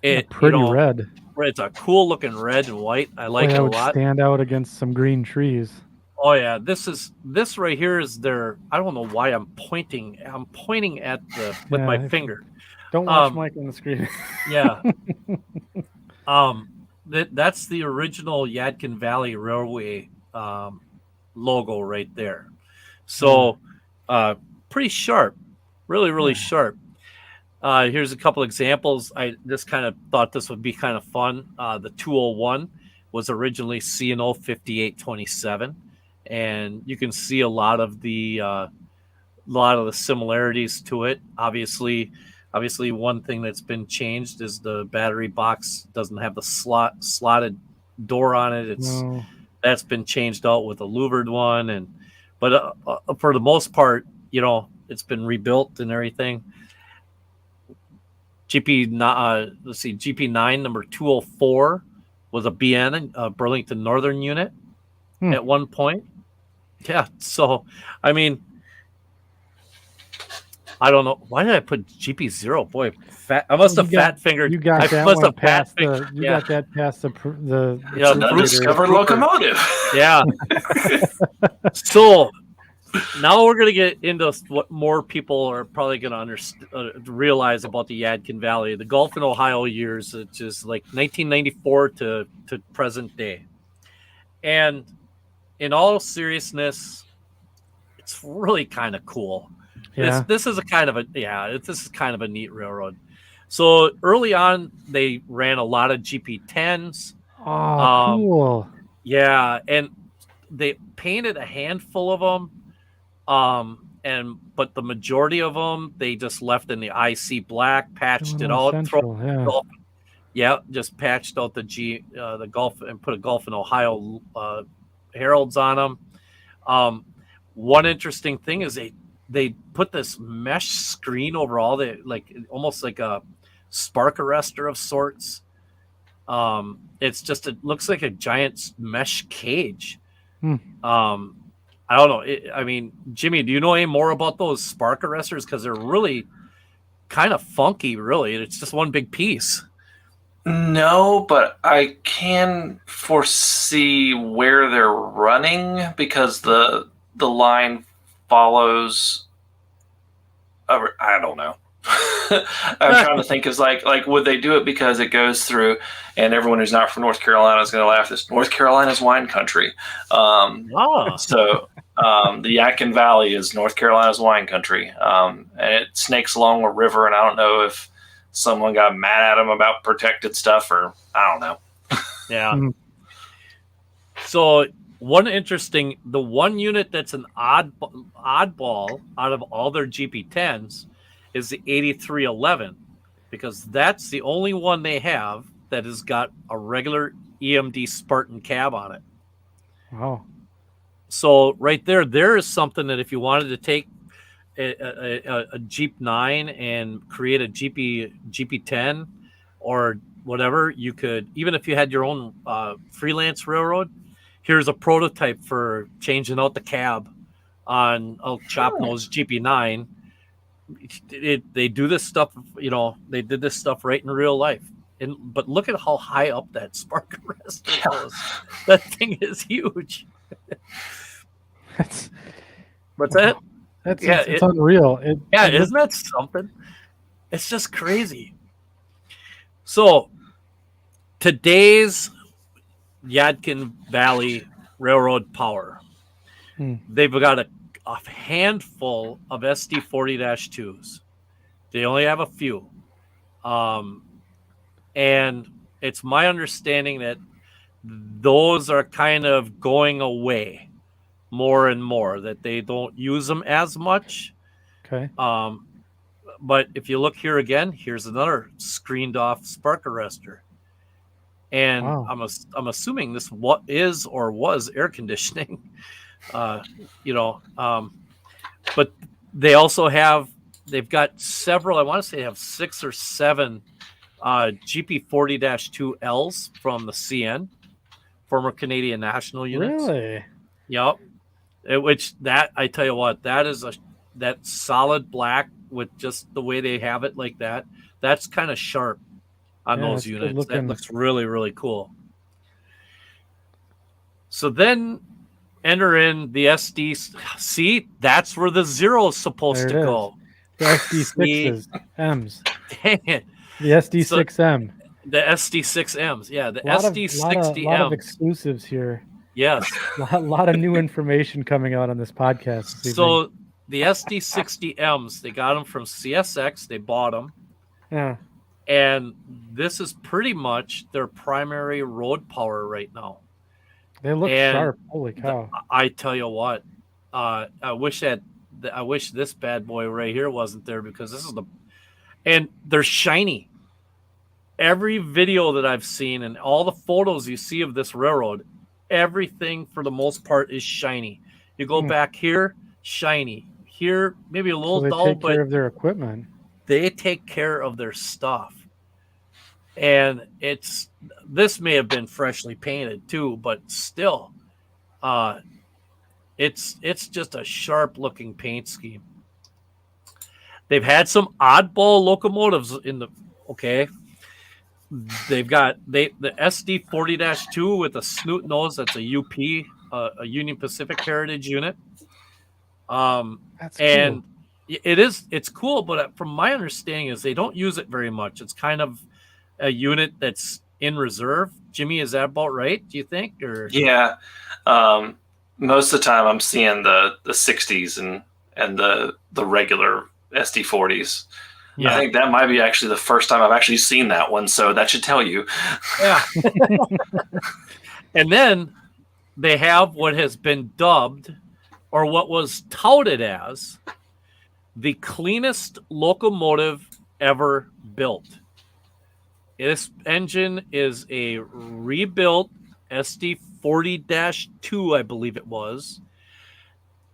Pretty red. It's a cool looking red and white. I like it a lot. Stand out against some green trees. Oh yeah, this right here is their. I don't know why I'm pointing. I'm pointing at with my finger. Don't watch Mike on the screen. Yeah. That's the original Yadkin Valley Railway logo right there. So pretty sharp, really sharp. Here's a couple examples. I just kind of thought this would be kind of fun. The 201 was originally C&O 5827, and you can see a lot of the similarities to it. Obviously, one thing that's been changed is the battery box doesn't have the slotted door on it. That's been changed out with a louvered one, but for the most part, it's been rebuilt and everything. GP9 number 204 was a BN, a Burlington Northern unit at one point. Yeah, so I don't know. Why did I put GP0? Boy, I must have fat fingered. You got that one past the. You got that past the undiscovered locomotive. Yeah. So now we're going to get into what more people are probably going to realize about the Yadkin Valley, the Gulf and Ohio years, which is like 1994 to present day. And in all seriousness, it's really kind of cool. Yeah. This is kind of a neat railroad. So early on, they ran a lot of GP10s. Oh, cool. Yeah, and they painted a handful of them. But the majority of them they just left in the IC black, patched it out, just patched out the Gulf and put a Gulf and Ohio heralds on them. One interesting thing is they put this mesh screen over all the, like, almost like a spark arrestor of sorts. It looks like a giant mesh cage. I don't know. Jimmy, do you know any more about those spark arrestors? Because they're really kind of funky, really. It's just one big piece. No, but I can foresee where they're running because the line follows. I don't know. I'm trying to think is like would they do it because it goes through, and everyone who's not from North Carolina is going to laugh. This North Carolina's wine country. So the Yadkin Valley is North Carolina's wine country, and it snakes along a river. And I don't know if someone got mad at them about protected stuff, or I don't know. Yeah. So the one unit that's an oddball out of all their GP10s is the 8311, because that's the only one they have that has got a regular EMD Spartan cab on it. Wow. So right there is something that if you wanted to take a Jeep 9 and create a GP10 or whatever, you could, even if you had your own freelance railroad, here's a prototype for changing out the cab on a chop-nose GP9. They do this stuff, they did this stuff right in real life. But look at how high up that spark arrestor goes. That thing is huge. What's that? It's unreal. Isn't that something? It's just crazy. So today's Yadkin Valley Railroad power, they've got a handful of SD40-2s. They only have a few. And it's my understanding that those are kind of going away more and more, that they don't use them as much. Okay. But if you look here again, here's another screened off spark arrestor. And wow. I'm assuming this was air conditioning, but they also they've got several, I want to say they have 6 or 7 GP40-2Ls from the CN, former Canadian National units. Really? Yep. I tell you what, that solid black with just the way they have it like that, that's kind of sharp on those units. That looks really, really cool. So then enter in the SD. See, that's where the 0 is supposed to go. The SD6s, M's. Dang it. The SD6M. The SD6Ms. Yeah, the SD60M. A lot of exclusives here. Yes. A lot of new information coming out on this podcast. So the SD60Ms, they got them from CSX. They bought them. Yeah. And this is pretty much their primary road power right now. They look sharp. Holy cow. I tell you what, I wish this bad boy right here wasn't there, because and they're shiny. Every video that I've seen and all the photos you see of this railroad, everything for the most part is shiny. You go back here, shiny. Here, maybe a little dull, but they take care of their equipment. They take care of their stuff. And this may have been freshly painted too, but still, it's just a sharp looking paint scheme. They've had some oddball locomotives they've got the SD40-2 with a snoot nose. That's a UP, a Union Pacific Heritage unit. That's and cool. It's cool, but from my understanding is they don't use it very much. It's kind of a unit that's in reserve. Jimmy, is that about right, do you think? Or yeah, most of the time I'm seeing the 60s and the regular SD40s. Yeah. I think that might be actually the first time I've actually seen that one, so that should tell you. Yeah. And then they have what has been dubbed, or what was touted as, the cleanest locomotive ever built. This engine is a rebuilt SD40-2, I believe it was.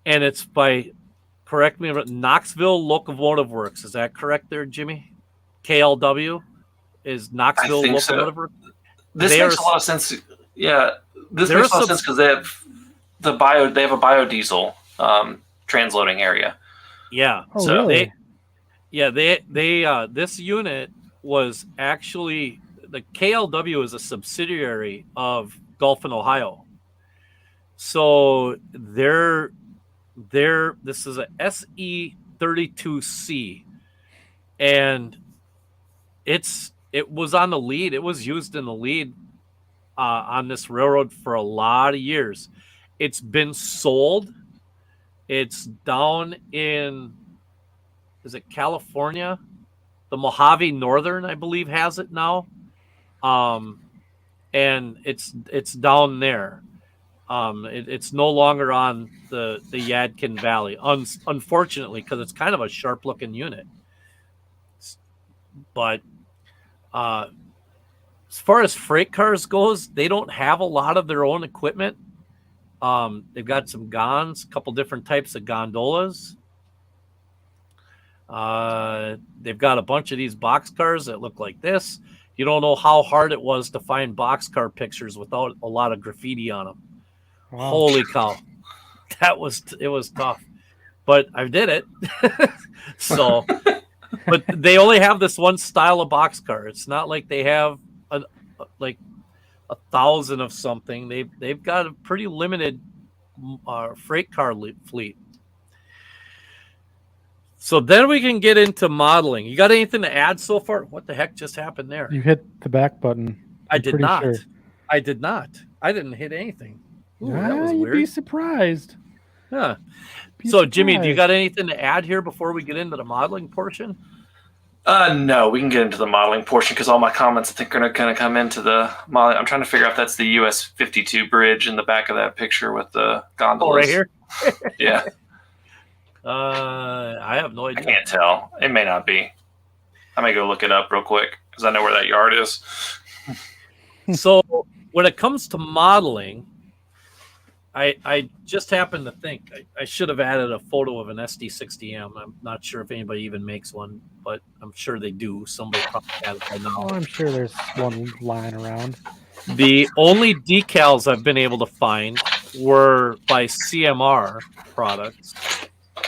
And it's by, correct me, Knoxville Locomotive Works. Is that correct there, Jimmy? KLW is Knoxville Locomotive Works? This makes a lot of sense. Yeah, this makes a lot of sense because they have a biodiesel transloading area. Yeah. Oh, so really? they this unit was actually, the KLW is a subsidiary of Gulf and Ohio. So this is a SE32C, and it was on the lead. It was used in the lead on this railroad for a lot of years. It's been sold. It's down in, is it California? The Mojave Northern, I believe, has it now. And it's down there. It's no longer on the Yadkin Valley, unfortunately, because it's kind of a sharp looking unit. But as far as freight cars goes, they don't have a lot of their own equipment. They've got some gonds, a couple different types of gondolas. They've got a bunch of these boxcars that look like this. You don't know how hard it was to find boxcar pictures without a lot of graffiti on them. Wow. Holy cow. It was tough, but I did it. So, but they only have this one style of boxcar. It's not like they have like 1,000 of something. They've got a pretty limited freight car fleet. So then we can get into modeling. You got anything to add so far? What the heck just happened there? You hit the back button. I did not. Sure. I did not. I didn't hit anything. Ooh, that was weird. You'd be surprised. Yeah. So, Jimmy, do you got anything to add here before we get into the modeling portion? No, we can get into the modeling portion because all my comments I think are going to come into the modeling. I'm trying to figure out if that's the US 52 bridge in the back of that picture with the gondolas. Oh, right here? Yeah. I have no idea. I can't tell. It may not be. I may go look it up real quick because I know where that yard is. So when it comes to modeling, I just happened to think I should have added a photo of an SD60M. I'm not sure if anybody even makes one, but I'm sure they do. Somebody probably has it by now. Oh, I'm sure there's one lying around. The only decals I've been able to find were by CMR products.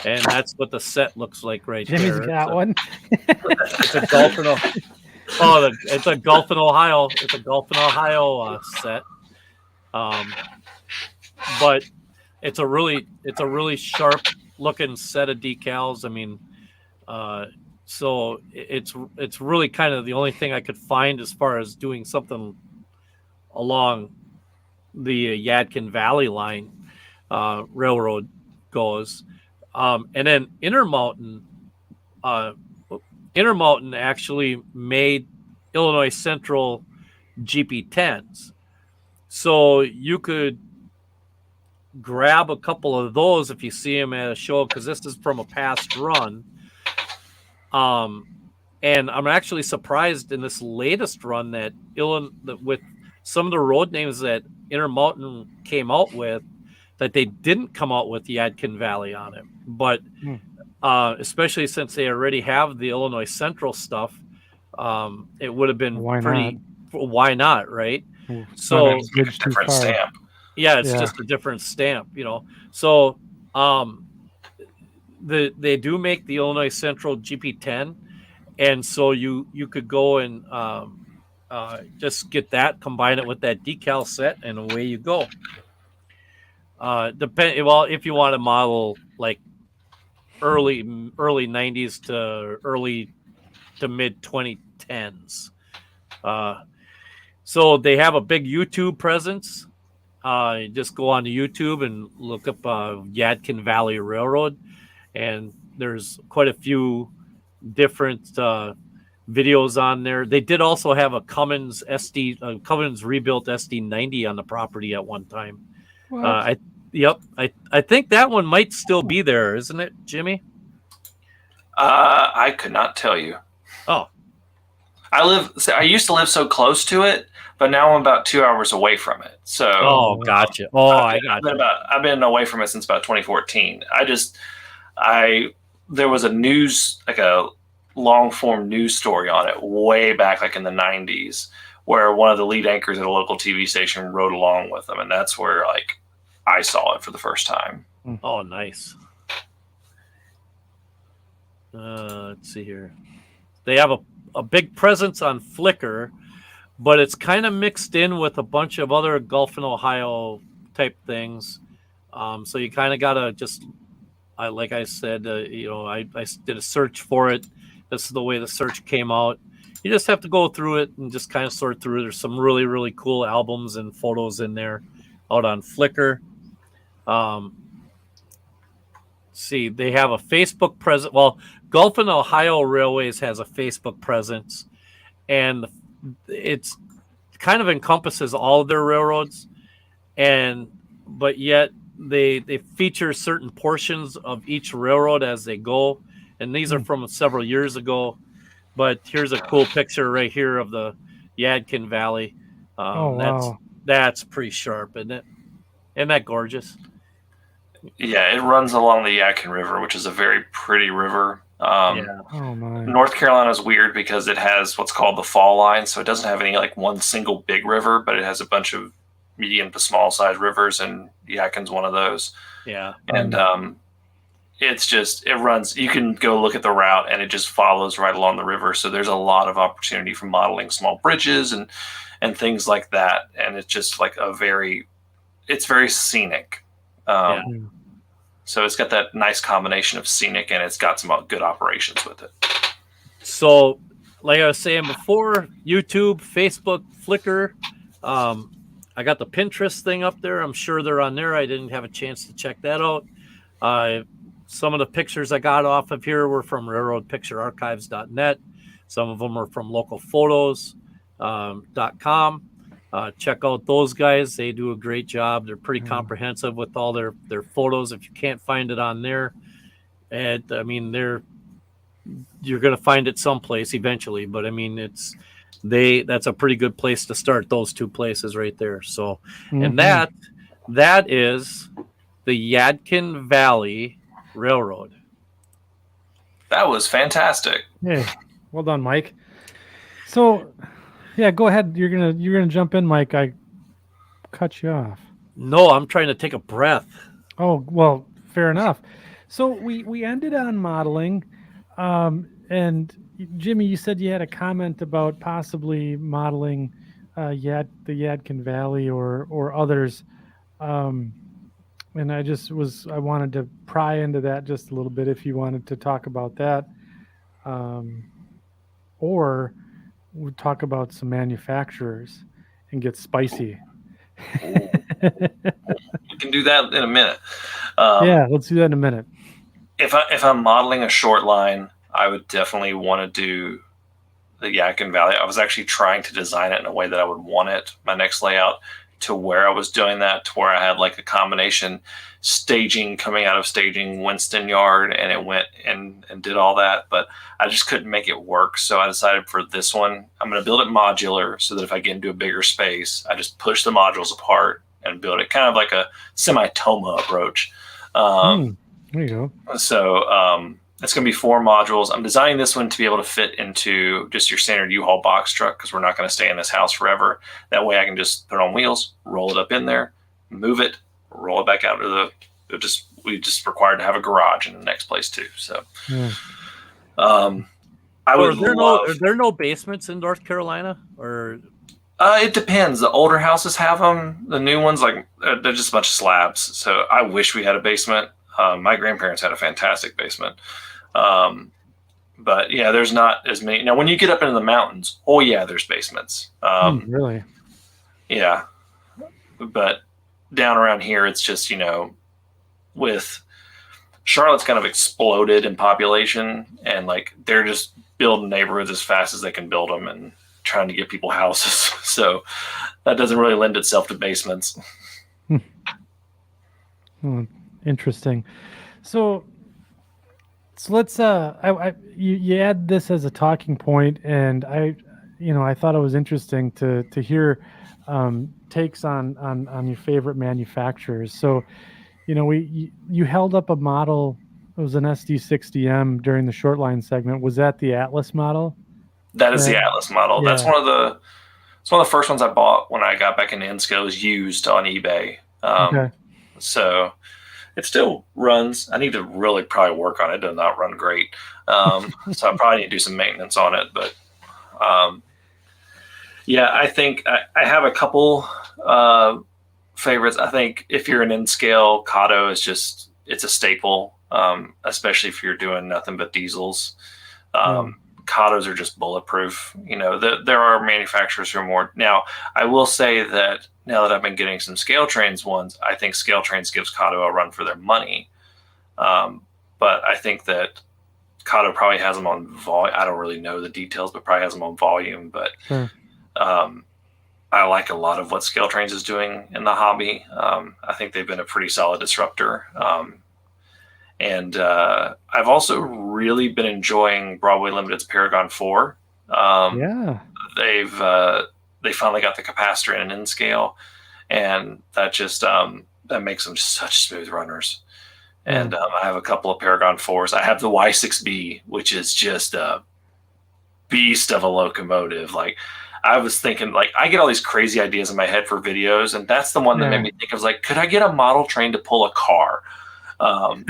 And that's what the set looks like right there. Jimmy's got one. It's a Gulf in Ohio. It's a Gulf in Ohio. It's a Gulf in Ohio set. But it's a really sharp looking set of decals. I mean, so it's really kind of the only thing I could find as far as doing something along the Yadkin Valley line railroad goes. And then Intermountain actually made Illinois Central GP10s. So you could grab a couple of those if you see them at a show, because this is from a past run. And I'm actually surprised in this latest run that with some of the road names that Intermountain came out with, that they didn't come out with Yadkin Valley on it. But especially since they already have the Illinois Central stuff, it would have been why not, right? So it's a different stamp. Yeah, it's just a different stamp, you know. So they do make the Illinois Central GP10, and so you could go and just get that, combine it with that decal set, and away you go. If you want to model like early 90s to early to mid 2010s. So they have a big YouTube presence. You just go on to YouTube and look up Yadkin Valley Railroad, and there's quite a few different videos on there. They did also have a Cummins rebuilt SD90 on the property at one time. I think that one might still be there, isn't it, Jimmy? I could not tell you. Oh, I used to live so close to it, but now I'm about 2 hours away from it. So gotcha. I've been away from it since about 2014. There was a long form news story on it way back, like in the 90s, where one of the lead anchors at a local TV station rode along with them, and that's where I saw it for the first time. Oh, nice. Let's see here. They have a big presence on Flickr, but it's kind of mixed in with a bunch of other Gulf and Ohio type things. So you kind of got to just, like I said, I did a search for it. This is the way the search came out. You just have to go through it and just kind of sort through it. There's some really, really cool albums and photos in there out on Flickr. See, they have a Facebook presence. Well, Gulf and Ohio Railways has a Facebook presence, and it's kind of encompasses all of their railroads, but yet they feature certain portions of each railroad as they go, and these are from several years ago. But here's a cool picture right here of the Yadkin Valley. Wow. That's pretty sharp, isn't it? Isn't that gorgeous? Yeah, it runs along the Yadkin River, which is a very pretty river. Yeah. Oh my. North Carolina is weird because it has what's called the fall line, so it doesn't have any like one single big river, but it has a bunch of medium to small size rivers, and Yadkin's one of those. Yeah. And it runs. You can go look at the route, and it just follows right along the river. So there's a lot of opportunity for modeling small bridges and things like that. And it's just like it's very scenic. So it's got that nice combination of scenic, and it's got some good operations with it. So, like I was saying before, YouTube, Facebook, Flickr. I got the Pinterest thing up there. I'm sure they're on there. I didn't have a chance to check that out. Some of the pictures I got off of here were from railroadpicturearchives.net. Some of them are from localphotos.com. Check out those guys. They do a great job. They're pretty comprehensive with all their photos. If you can't find it on there, and I mean, you're going to find it someplace eventually. But I mean, that's a pretty good place to start. Those two places right there. So, and that is the Yadkin Valley Railroad. That was fantastic. Hey, well done, Mike. So, yeah, go ahead. You're gonna jump in, Mike. I cut you off. No, I'm trying to take a breath. Oh, well, fair enough. So we ended on modeling, and Jimmy, you said you had a comment about possibly modeling the Yadkin Valley or others, and I wanted to pry into that just a little bit if you wanted to talk about that, or we'll talk about some manufacturers and get spicy. We can do that in a minute. Yeah, let's do that in a minute. If I'm modeling a short line, I would definitely want to do the Yadkin Valley. I was actually trying to design it in a way that I would want it, my next layout, to where I was doing that, to where I had like a combination staging coming out of staging Winston Yard, and it went and did all that, but I just couldn't make it work. So I decided for this one, I'm going to build it modular so that if I get into a bigger space, I just push the modules apart and build it kind of like a semi-Toma approach. There you go. So it's going to be 4 modules. I'm designing this one to be able to fit into just your standard U-Haul box truck because we're not going to stay in this house forever. That way I can just put it on wheels, roll it up in there, move it, roll it back out to we just required to have a garage in the next place too. So I would Are there no basements in North Carolina, or it depends. The older houses have them. The new ones, like they're just a bunch of slabs. So I wish we had a basement. My grandparents had a fantastic basement. But yeah, there's not as many. Now, when you get up into the mountains, oh yeah, there's basements. Really? Yeah. But down around here, it's just, with Charlotte's kind of exploded in population, and like they're just building neighborhoods as fast as they can build them and trying to get people houses. So that doesn't really lend itself to basements. Interesting. So let's you add this as a talking point, and I thought it was interesting to hear takes on your favorite manufacturers. So you held up a model. It was an SD60M during the short line segment. Was that the Atlas model? That is the Atlas model. Yeah. It's one of the first ones I bought when I got back into Nscale. It was used on eBay. Okay. So it still runs. I need to really probably work on it. It does not run great. So I probably need to do some maintenance on it. But yeah, I think I have a couple favorites. I think if you're an Nscale, Kato it's a staple, especially if you're doing nothing but diesels. Katos are just bulletproof. There are manufacturers who are more. Now, I will say that now that I've been getting some Scale Trains ones, I think Scale Trains gives Kato a run for their money. But I think that Kato probably has them on volume. I don't really know the details, but probably has them on volume. But Sure. I like a lot of what Scale Trains is doing in the hobby. I think they've been a pretty solid disruptor. And I've also really been enjoying Broadway Limited's Paragon 4. Yeah. They finally got the capacitor in Nscale, and that just that makes them such smooth runners. And I have a couple of Paragon 4s. I have the Y6B, which is just a beast of a locomotive. Like, I was thinking, like, I get all these crazy ideas in my head for videos, and that's the one that made me think of, like, could I get a model train to pull a car? But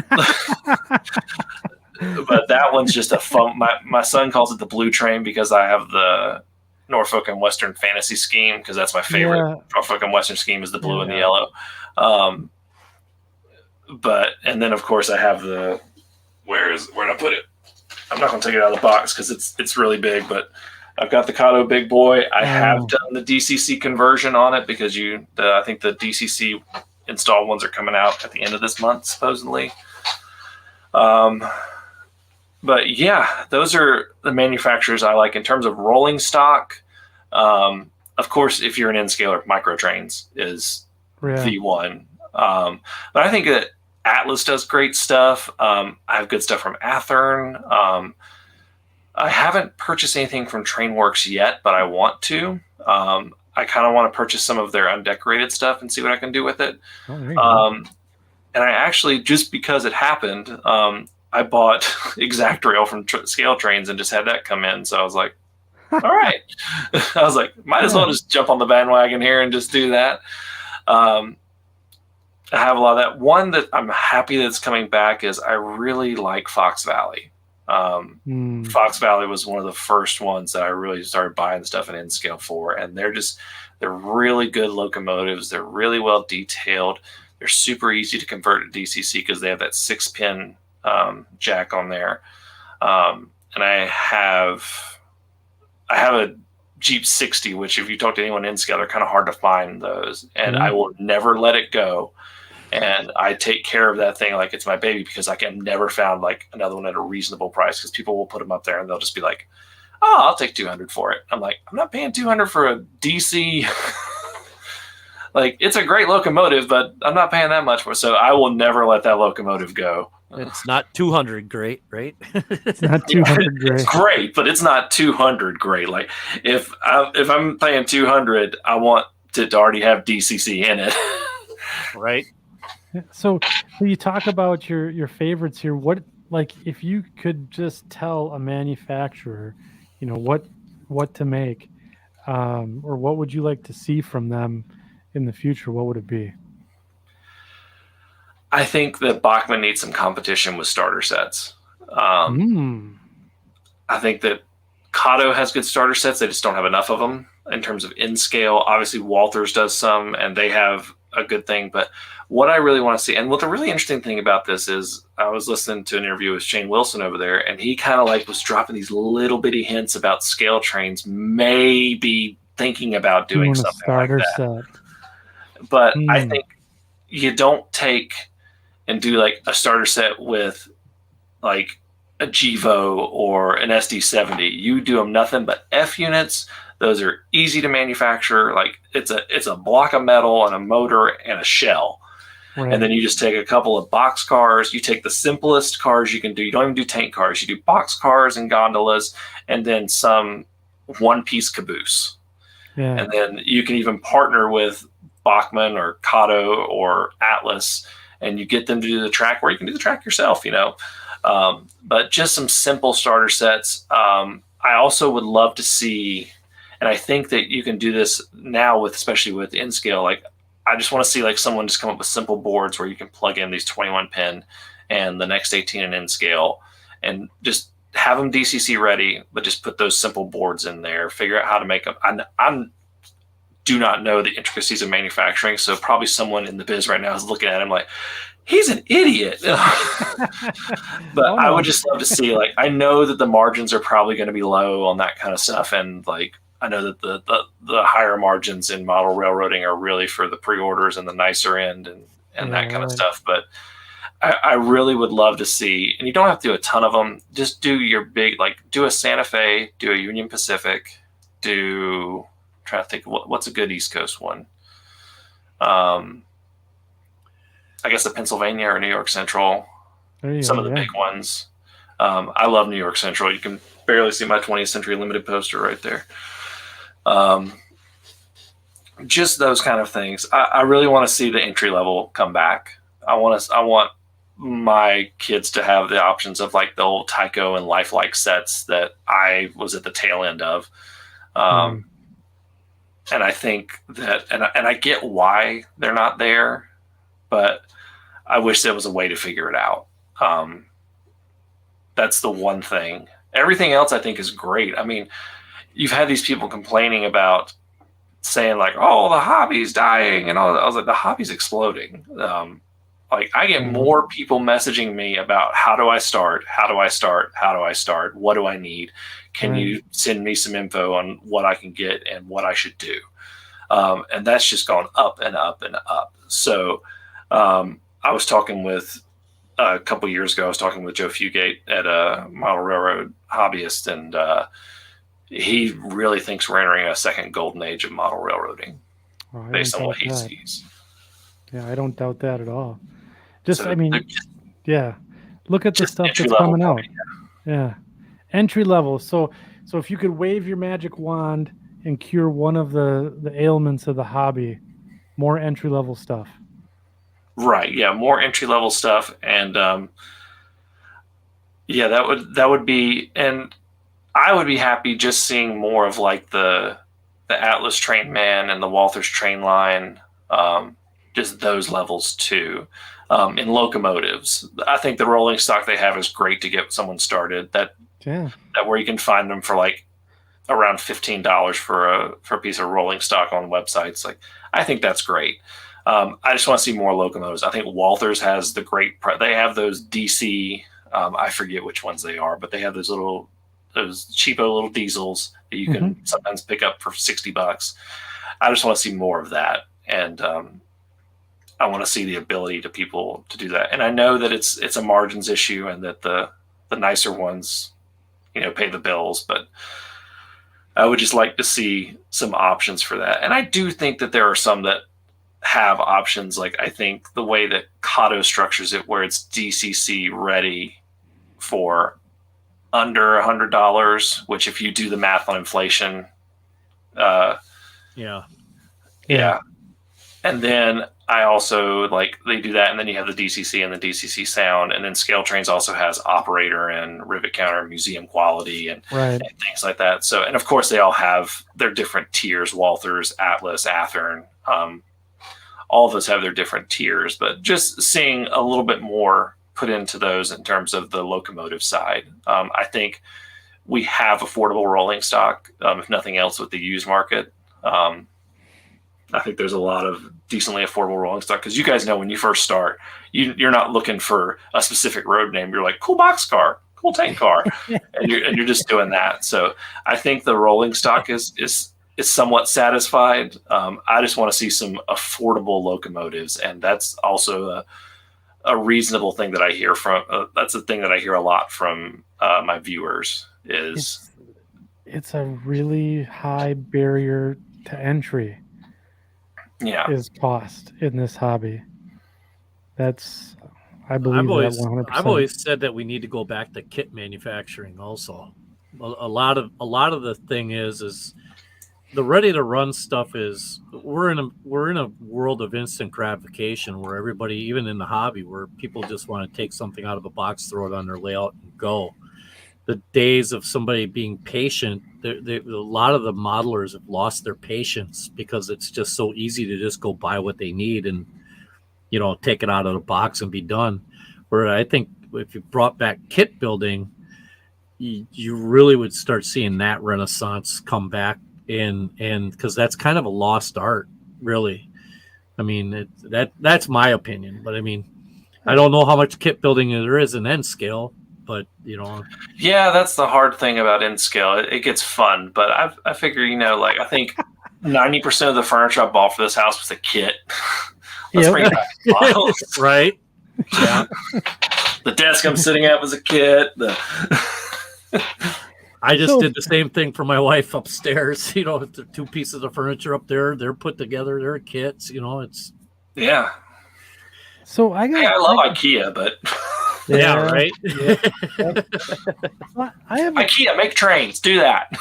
that one's just a fun. My son calls it the blue train because I have the Norfolk and Western fantasy scheme, because that's my favorite. Yeah. Norfolk and Western scheme is the blue and the yellow. And then of course I have the where did I put it? I'm not going to take it out of the box because it's really big, but I've got the Kato Big Boy. I have done the DCC conversion on it because I think the DCC installed ones are coming out at the end of this month, supposedly. But yeah, those are the manufacturers I like in terms of rolling stock. Of course, if you're an Nscale, Microtrains is the one. But I think that Atlas does great stuff. I have good stuff from Athearn. I haven't purchased anything from Trainworks yet, but I want to. I kind of want to purchase some of their undecorated stuff and see what I can do with it. And I actually, just because it happened, I bought Exact Rail from Scale Trains and just had that come in. So I was like, all right. I was like, might as well just jump on the bandwagon here and just do that. I have a lot of that. One that I'm happy that's coming back is I really like Fox Valley. Fox Valley was one of the first ones that I really started buying stuff in Nscale for, and they're really good locomotives. They're really well detailed. They're super easy to convert to DCC because they have that 6-pin jack on there. And I have a Jeep 60, which if you talk to anyone in Nscale, they're kind of hard to find those, and I will never let it go. And I take care of that thing like it's my baby, because I can never found like another one at a reasonable price, because people will put them up there and they'll just be like, oh, I'll take $200 for it. I'm like, I'm not paying $200 for a DC. Like, it's a great locomotive, but I'm not paying that much for it. So I will never let that locomotive go. It's not 200 great, right? It's not 200 great. It's great, but it's not 200 great. Like, if I'm paying 200, I want it to already have DCC in it. Right. So you talk about your favorites here. What, like, if you could just tell a manufacturer, what to make, or what would you like to see from them in the future, what would it be? I think that Bachmann needs some competition with starter sets. I think that Kato has good starter sets. They just don't have enough of them in terms of Nscale. Obviously, Walters does some, and they have a good thing. But what I really want to see, and what the really interesting thing about this is, I was listening to an interview with Shane Wilson over there, and he kind of like was dropping these little bitty hints about Scale Trains maybe thinking about doing something like that. Set. But I think you don't take and do like a starter set with like a Gevo or an SD70. You do them nothing but F units. Those are easy to manufacture. Like, it's a block of metal and a motor and a shell. Right. And then you just take a couple of box cars. You take the simplest cars you can do. You don't even do tank cars. You do box cars and gondolas, and then some one-piece caboose. Yeah. And then you can even partner with Bachmann or Kato or Atlas, and you get them to do the track, or you can do the track yourself, But just some simple starter sets. I also would love to see, and I think that you can do this now especially with Nscale, like, I just want to see like someone just come up with simple boards where you can plug in these 21 pin and the next 18 in Nscale, and just have them DCC ready, but just put those simple boards in there, figure out how to make them. I do not know the intricacies of manufacturing, so probably someone in the biz right now is looking at them like, he's an idiot. But Oh, I no. would just love to see, like, I know that the margins are probably going to be low on that kind of stuff. And like, I know that the higher margins in model railroading are really for the pre-orders and the nicer end and that kind of stuff. But I really would love to see, and you don't have to do a ton of them. Just do your big, like, do a Santa Fe, do a Union Pacific, I'm trying to think what's a good East Coast one. I guess the Pennsylvania or New York Central, some of the big ones. I love New York Central. You can barely see my 20th Century Limited poster right there. Just those kind of things. I really want to see the entry level come back. I want my kids to have the options of like the old Tyco and Lifelike sets that I was at the tail end of. And I think that, and I get why they're not there, but I wish there was a way to figure it out. That's the one thing. Everything else I think is great. I mean, you've had these people complaining about saying like, oh, the hobby's dying and all that. I was like, the hobby's exploding. Like I get more people messaging me about how do I start? How do I start? How do I start? What do I need? Can you send me some info on what I can get and what I should do? And that's just gone up and up and up. So I was talking with a couple years ago, I was talking with Joe Fugate at a model railroad hobbyist, and he really thinks we're entering a second golden age of model railroading based on what he sees. Yeah, I don't doubt that at all. Just, I mean, yeah, look at the stuff that's coming out. Yeah, entry level. So if you could wave your magic wand and cure one of the ailments of the hobby, more entry level stuff. Right. Yeah, more entry level stuff, and yeah, that would be, and I would be happy just seeing more of like the Atlas Train Man and the Walther's Train Line, just those levels too. In locomotives, I think the rolling stock they have is great to get someone started. That where you can find them for like around $15 for a piece of rolling stock on websites. Like I think that's great. I just want to see more locomotives. I think Walther's has the great. They have those DC. I forget which ones they are, but they have those cheapo little diesels that you can sometimes pick up for $60. I just want to see more of that, and I want to see the ability to people to do that. And I know that it's a margins issue, and that the nicer ones, pay the bills. But I would just like to see some options for that. And I do think that there are some that have options. Like I think the way that Kato structures it, where it's DCC ready for under $100, which if you do the math on inflation, yeah. And then I also like they do that, and then you have the DCC and the DCC sound, and then Scale Trains also has operator and rivet counter, museum quality, and things like that. So, and of course they all have their different tiers: Walther's, Atlas, Athearn. All of those have their different tiers, but just seeing a little bit more put into those in terms of the locomotive side. I think we have affordable rolling stock, if nothing else, with the used market. I think there's a lot of decently affordable rolling stock, because you guys know when you first start, you're not looking for a specific road name. You're like, cool box car, cool tank car, and you're just doing that. So I think the rolling stock is somewhat satisfied. I just want to see some affordable locomotives, and that's also a reasonable thing that I hear from. That's the thing that I hear a lot from my viewers. It's a really high barrier to entry. Is cost in this hobby. I believe that 100%. I've always said that we need to go back to kit manufacturing also. A lot of the thing is the ready to run stuff is we're in a world of instant gratification where everybody, even in the hobby, where people just want to take something out of a box, throw it on their layout and go. The days of somebody being patient, a lot of the modelers have lost their patience because it's just so easy to just go buy what they need and, take it out of the box and be done. Where I think if you brought back kit building, you really would start seeing that renaissance come back in, and because that's kind of a lost art, really. I mean, that's my opinion, but I mean, I don't know how much kit building there is in Nscale, but Yeah, that's the hard thing about Nscale. It gets fun, but I figure, like, I think 90% of the furniture I bought for this house was a kit. Let's bring it back to models. Right? Yeah. The desk I'm sitting at was a kit. I just did the same thing for my wife upstairs. The 2 pieces of furniture up there, they're put together, they're kits. It's yeah. So I love IKEA, but yeah, right. Yeah. IKEA make trains. Do that.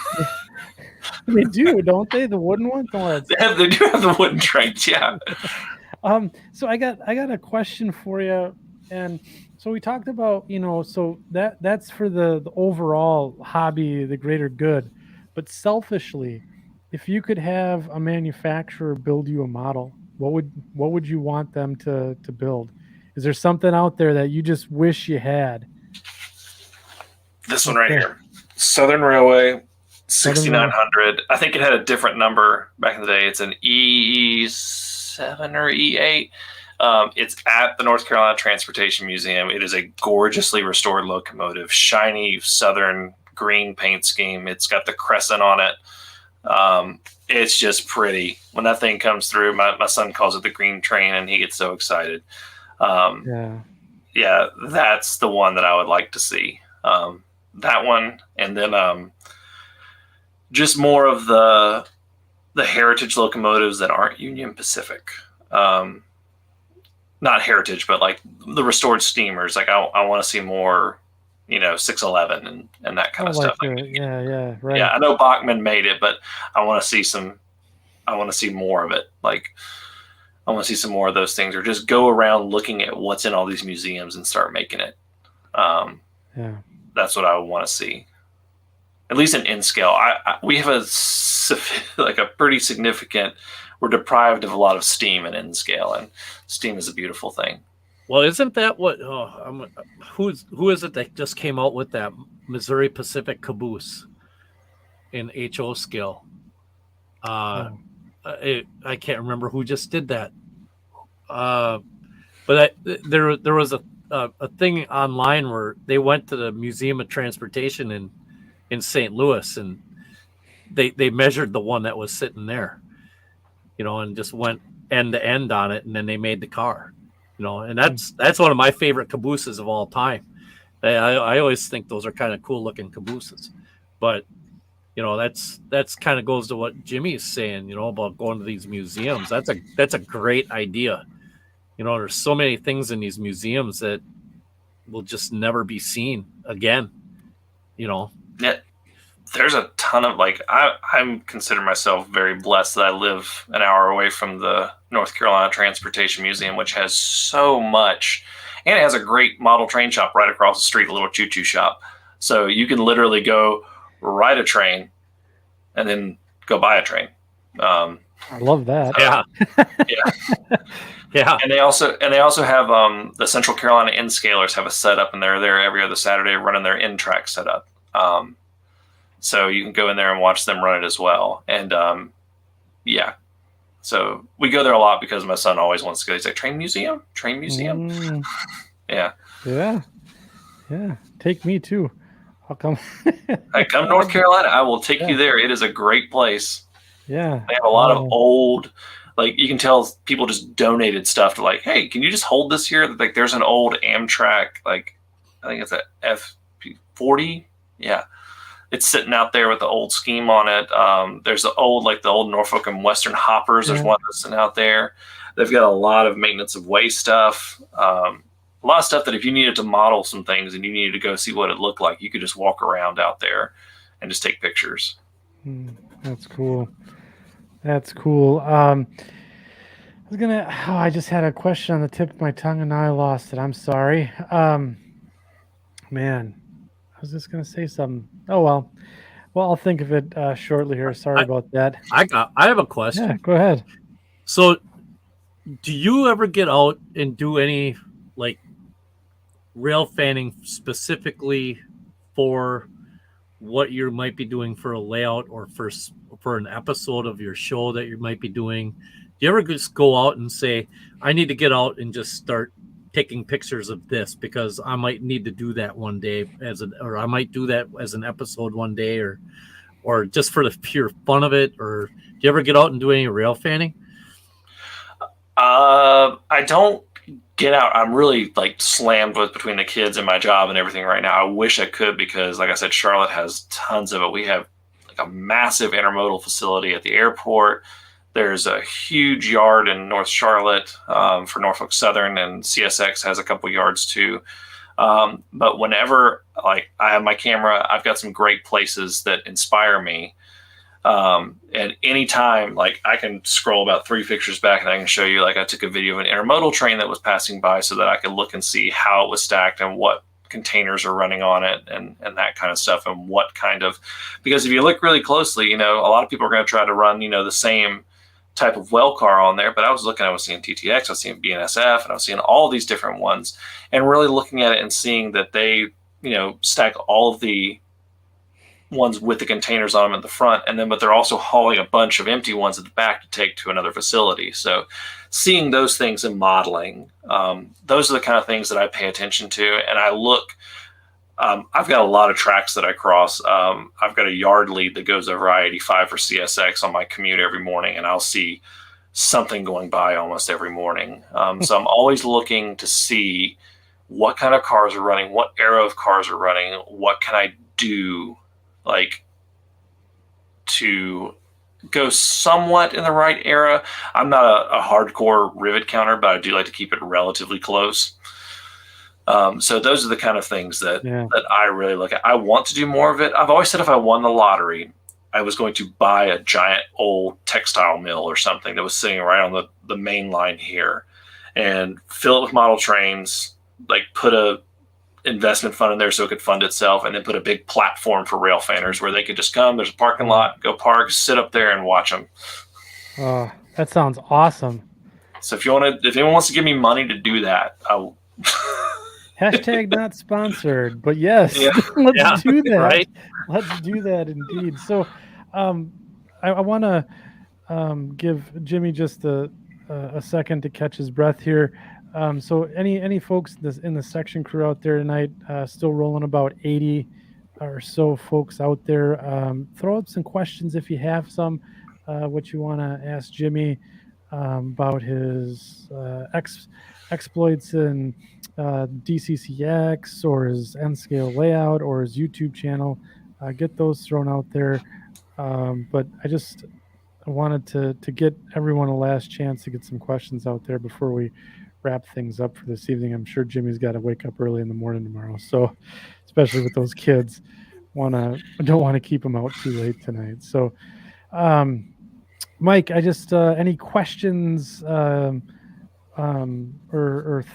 They do, don't they? The wooden ones. They do have the wooden trains. Yeah. So I got a question for you, and so we talked about so that's for the overall hobby, the greater good, but selfishly, if you could have a manufacturer build you a model, what would you want them to build? Is there something out there that you just wish you had? This one right here, Southern Railway 6900. I think it had a different number back in the day. It's an E7 or E8. It's at the North Carolina Transportation Museum. It is a gorgeously restored locomotive, shiny Southern green paint scheme. It's got the crescent on it. It's just pretty. When that thing comes through, my son calls it the green train, and he gets so excited. Yeah, that's the one that I would like to see. That one, and then just more of the heritage locomotives that aren't Union Pacific. Not heritage, but like the restored steamers. Like I want to see more, 611 and that kind of stuff. Right. Yeah, I know Bachman made it, but I want to see more of it. Like I want to see some more of those things, or just go around looking at what's in all these museums and start making it. That's what I want to see. At least in Nscale, we have a pretty significant. We're deprived of a lot of steam in Nscale, and steam is a beautiful thing. Well, isn't that what? Who is it that just came out with that Missouri Pacific caboose in HO scale? I can't remember who just did that. But there was a thing online where they went to the Museum of Transportation in St. Louis, and they measured the one that was sitting there, and just went end to end on it, and then they made the car, and that's one of my favorite cabooses of all time. I always think those are kind of cool looking cabooses, but that's kind of goes to what Jimmy's saying, about going to these museums. That's a great idea. There's so many things in these museums that will just never be seen again. Yeah, there's a ton of I'm consider myself very blessed that I live an hour away from the North Carolina Transportation Museum, which has so much, and it has a great model train shop right across the street, a little choo-choo shop. So you can literally go ride a train and then go buy a train. I love that. Yeah. And they also have the Central Carolina Nscalers have a setup, and they're there every other Saturday running their N-track setup. So you can go in there and watch them run it as well. And so we go there a lot because my son always wants to go. He's like, train museum. Yeah. Take me too. I'll come. I come North Carolina. I will take you there. It is a great place. Yeah. They have a lot of old, you can tell people just donated stuff to hey, can you just hold this here? Like there's an old Amtrak, I think it's a F40. Yeah. It's sitting out there with the old scheme on it. There's the old Norfolk and Western hoppers. There's one that's sitting out there. They've got a lot of maintenance of way stuff. A lot of stuff that if you needed to model some things and you needed to go see what it looked like, you could just walk around out there and just take pictures. That's cool. I just had a question on the tip of my tongue and now I lost it. I'm sorry. Man, I was just going to say something. Oh, well, I'll think of it shortly here. Sorry about that. I have a question. Yeah, go ahead. So do you ever get out and do any rail fanning specifically for what you might be doing for a layout or for an episode of your show that you might be doing? Do you ever just go out and say, I need to get out and just start taking pictures of this because I might need to do that one day or I might do that as an episode one day, or just for the pure fun of it? Or do you ever get out and do any rail fanning? I don't get out. I'm really like slammed with between the kids and my job and everything right now. I wish I could because, like I said, Charlotte has tons of it. We have like a massive intermodal facility at the airport. There's a huge yard in North Charlotte for Norfolk Southern, and CSX has a couple yards too. But whenever like I have my camera, I've got some great places that inspire me. And anytime, like I can scroll about 3 pictures back and I can show you, like I took a video of an intermodal train that was passing by so that I could look and see how it was stacked and what containers are running on it and that kind of stuff. And what kind of, because if you look really closely, you know, a lot of people are going to try to run, you know, the same type of well car on there, but I was seeing TTX, I was seeing BNSF, and I was seeing all these different ones and really looking at it and seeing that they, you know, stack all of the ones with the containers on them at the front, and then but they're also hauling a bunch of empty ones at the back to take to another facility. So seeing those things and modeling, those are the kind of things that I pay attention to. And I look, I've got a lot of tracks that I cross. I've got a yard lead that goes over I-85 for CSX on my commute every morning, and I'll see something going by almost every morning. So I'm always looking to see what kind of cars are running, what era of cars are running, what can I do like to go somewhat in the right era. I'm not a hardcore rivet counter, but I do like to keep it relatively close. So those are the kind of things that I really look at. I want to do more of it. I've always said if I won the lottery, I was going to buy a giant old textile mill or something that was sitting right on the main line here and fill it with model trains, like put a investment fund in there so it could fund itself, and then put a big platform for rail fanners where they could just come, there's a parking lot, go park, sit up there and watch them. Oh, that sounds awesome. So if anyone wants to give me money to do that, I'll hashtag not sponsored, but yes, let's do that. Right? Let's do that indeed. So I want to give Jimmy just a second to catch his breath here. So any folks in the section crew out there tonight, still rolling about 80 or so folks out there. Throw out some questions if you have some, what you want to ask Jimmy about his exploits in DCCEX or his Nscale layout or his YouTube channel. Get those thrown out there. But I wanted to get everyone a last chance to get some questions out there before we wrap things up for this evening. I'm sure Jimmy's got to wake up early in the morning tomorrow, so especially with those kids, don't want to keep them out too late tonight. So Mike, I just any questions or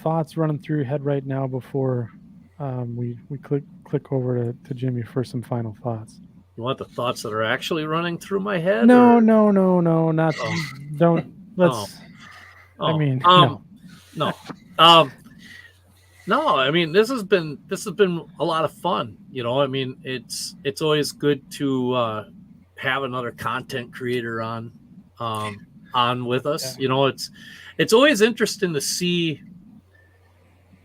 thoughts running through your head right now before we click over to Jimmy for some final thoughts? You want the thoughts that are actually running through my head? No, not don't let's Oh. I mean no. No, I mean this has been a lot of fun. You know, I mean it's always good to have another content creator on with us. Yeah. You know, it's always interesting to see.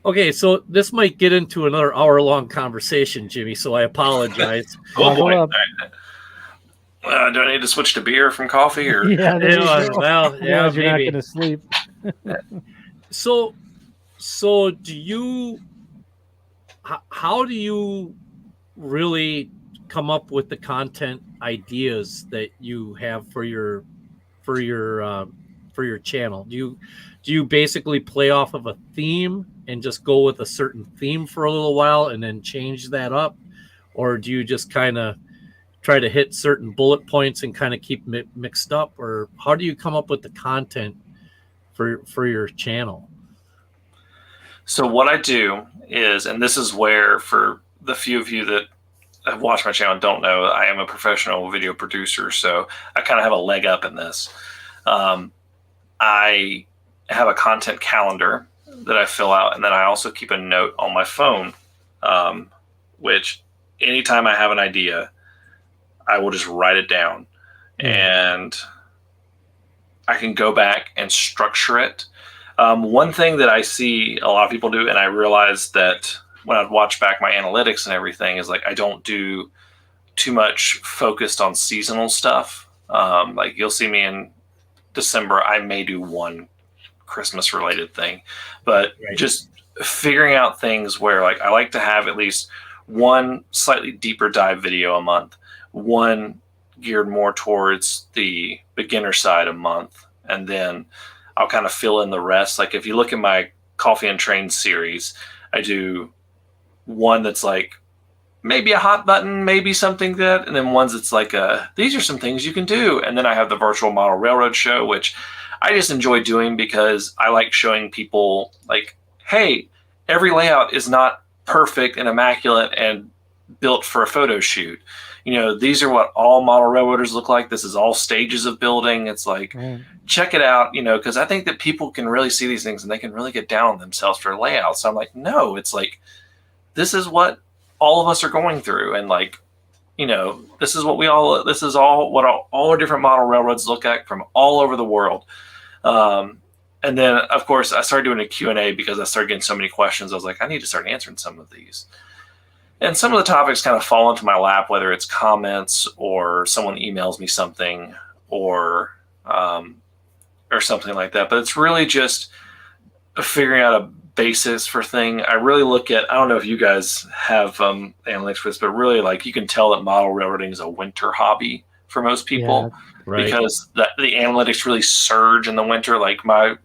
Okay, so this might get into another hour-long conversation, Jimmy. So I apologize. Oh boy! Do I need to switch to beer from coffee, or yeah, well, yeah, you're not going to sleep. So do you? How do you really come up with the content ideas that you have for your channel? Do you basically play off of a theme and just go with a certain theme for a little while and then change that up, or do you just kind of try to hit certain bullet points and kind of keep mixed up, or how do you come up with the content for your channel? So what I do is, and this is where, for the few of you that have watched my channel and don't know, I am a professional video producer, so I kind of have a leg up in this. I have a content calendar that I fill out, and then I also keep a note on my phone, which anytime I have an idea, I will just write it down, and I can go back and structure it. One thing that I see a lot of people do, and I realized that when I'd watch back my analytics and everything, is like I don't do too much focused on seasonal stuff. Like you'll see me in December, I may do one Christmas related thing, but just figuring out things where like I like to have at least one slightly deeper dive video a month, one geared more towards the beginner side a month, and then I'll kind of fill in the rest. Like if you look at my Coffee and Train series, I do one that's like maybe a hot button, maybe something that, and then ones that's like these are some things you can do. And then I have the virtual model railroad show, which I just enjoy doing because I like showing people like, hey, every layout is not perfect and immaculate and built for a photo shoot. You know, these are what all model railroaders look like. This is all stages of building. It's like, check it out, you know, because I think that people can really see these things and they can really get down on themselves for layouts. So I'm like, no, it's like, this is what all of us are going through. And like, you know, this is all what all our different model railroads look at from all over the world. And then, of course, I started doing a Q&A because I started getting so many questions. I was like, I need to start answering some of these. And some of the topics kind of fall into my lap, whether it's comments or someone emails me something or something like that. But it's really just figuring out a basis for thing. I really look at, I don't know if you guys have analytics for this, but really like you can tell that model railroading is a winter hobby for most people. Yeah. Right. Because the analytics really surge in the winter. Like my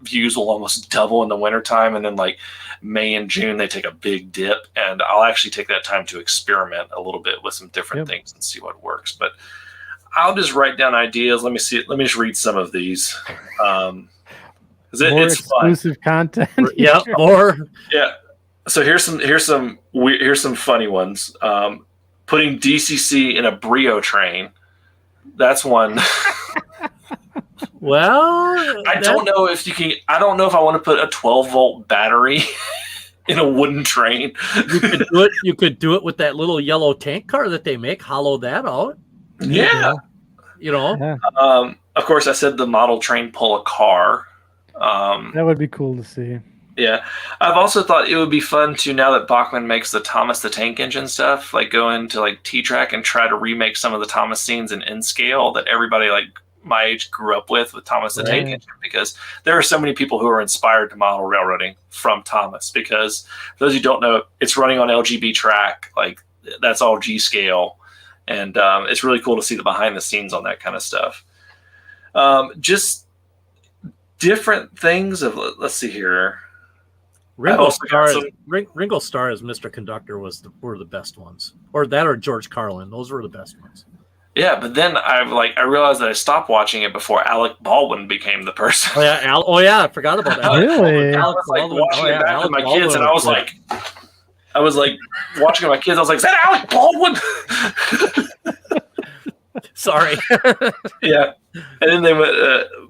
views will almost double in the wintertime, and then like May and June they take a big dip, and I'll actually take that time to experiment a little bit with some different things and see what works. But I'll just write down ideas. Let me just read some of these. More it's exclusive fun. content. Yeah, more. Yeah. So here's some funny ones. Putting DCC in a Brio train. That's one. Well, I don't know if you can. I don't know if I want to put a 12-volt battery in a wooden train. You could do it. You could do it with that little yellow tank car that they make. Hollow that out. Yeah. You know. Yeah. Of course, I said the model train pull a car. That would be cool to see. Yeah. I've also thought it would be fun to, now that Bachmann makes the Thomas the Tank Engine stuff, like go into like T-Track and try to remake some of the Thomas scenes in Nscale that everybody like my age grew up with Thomas the Tank Engine, because there are so many people who are inspired to model railroading from Thomas, because for those who don't know, it's running on LGB track, like that's all G scale. And it's really cool to see the behind the scenes on that kind of stuff. Just different things of, let's see here. Ringo Starr as Mr. Conductor were the best ones, or that, or George Carlin. Those were the best ones. Yeah, but then I realized that I stopped watching it before Alec Baldwin became the person. Oh yeah, I forgot about that. Really? I was like watching it back with my kids, and I was like watching it with my kids. I was like, "Is that Alec Baldwin?" Sorry. Yeah, and then they went,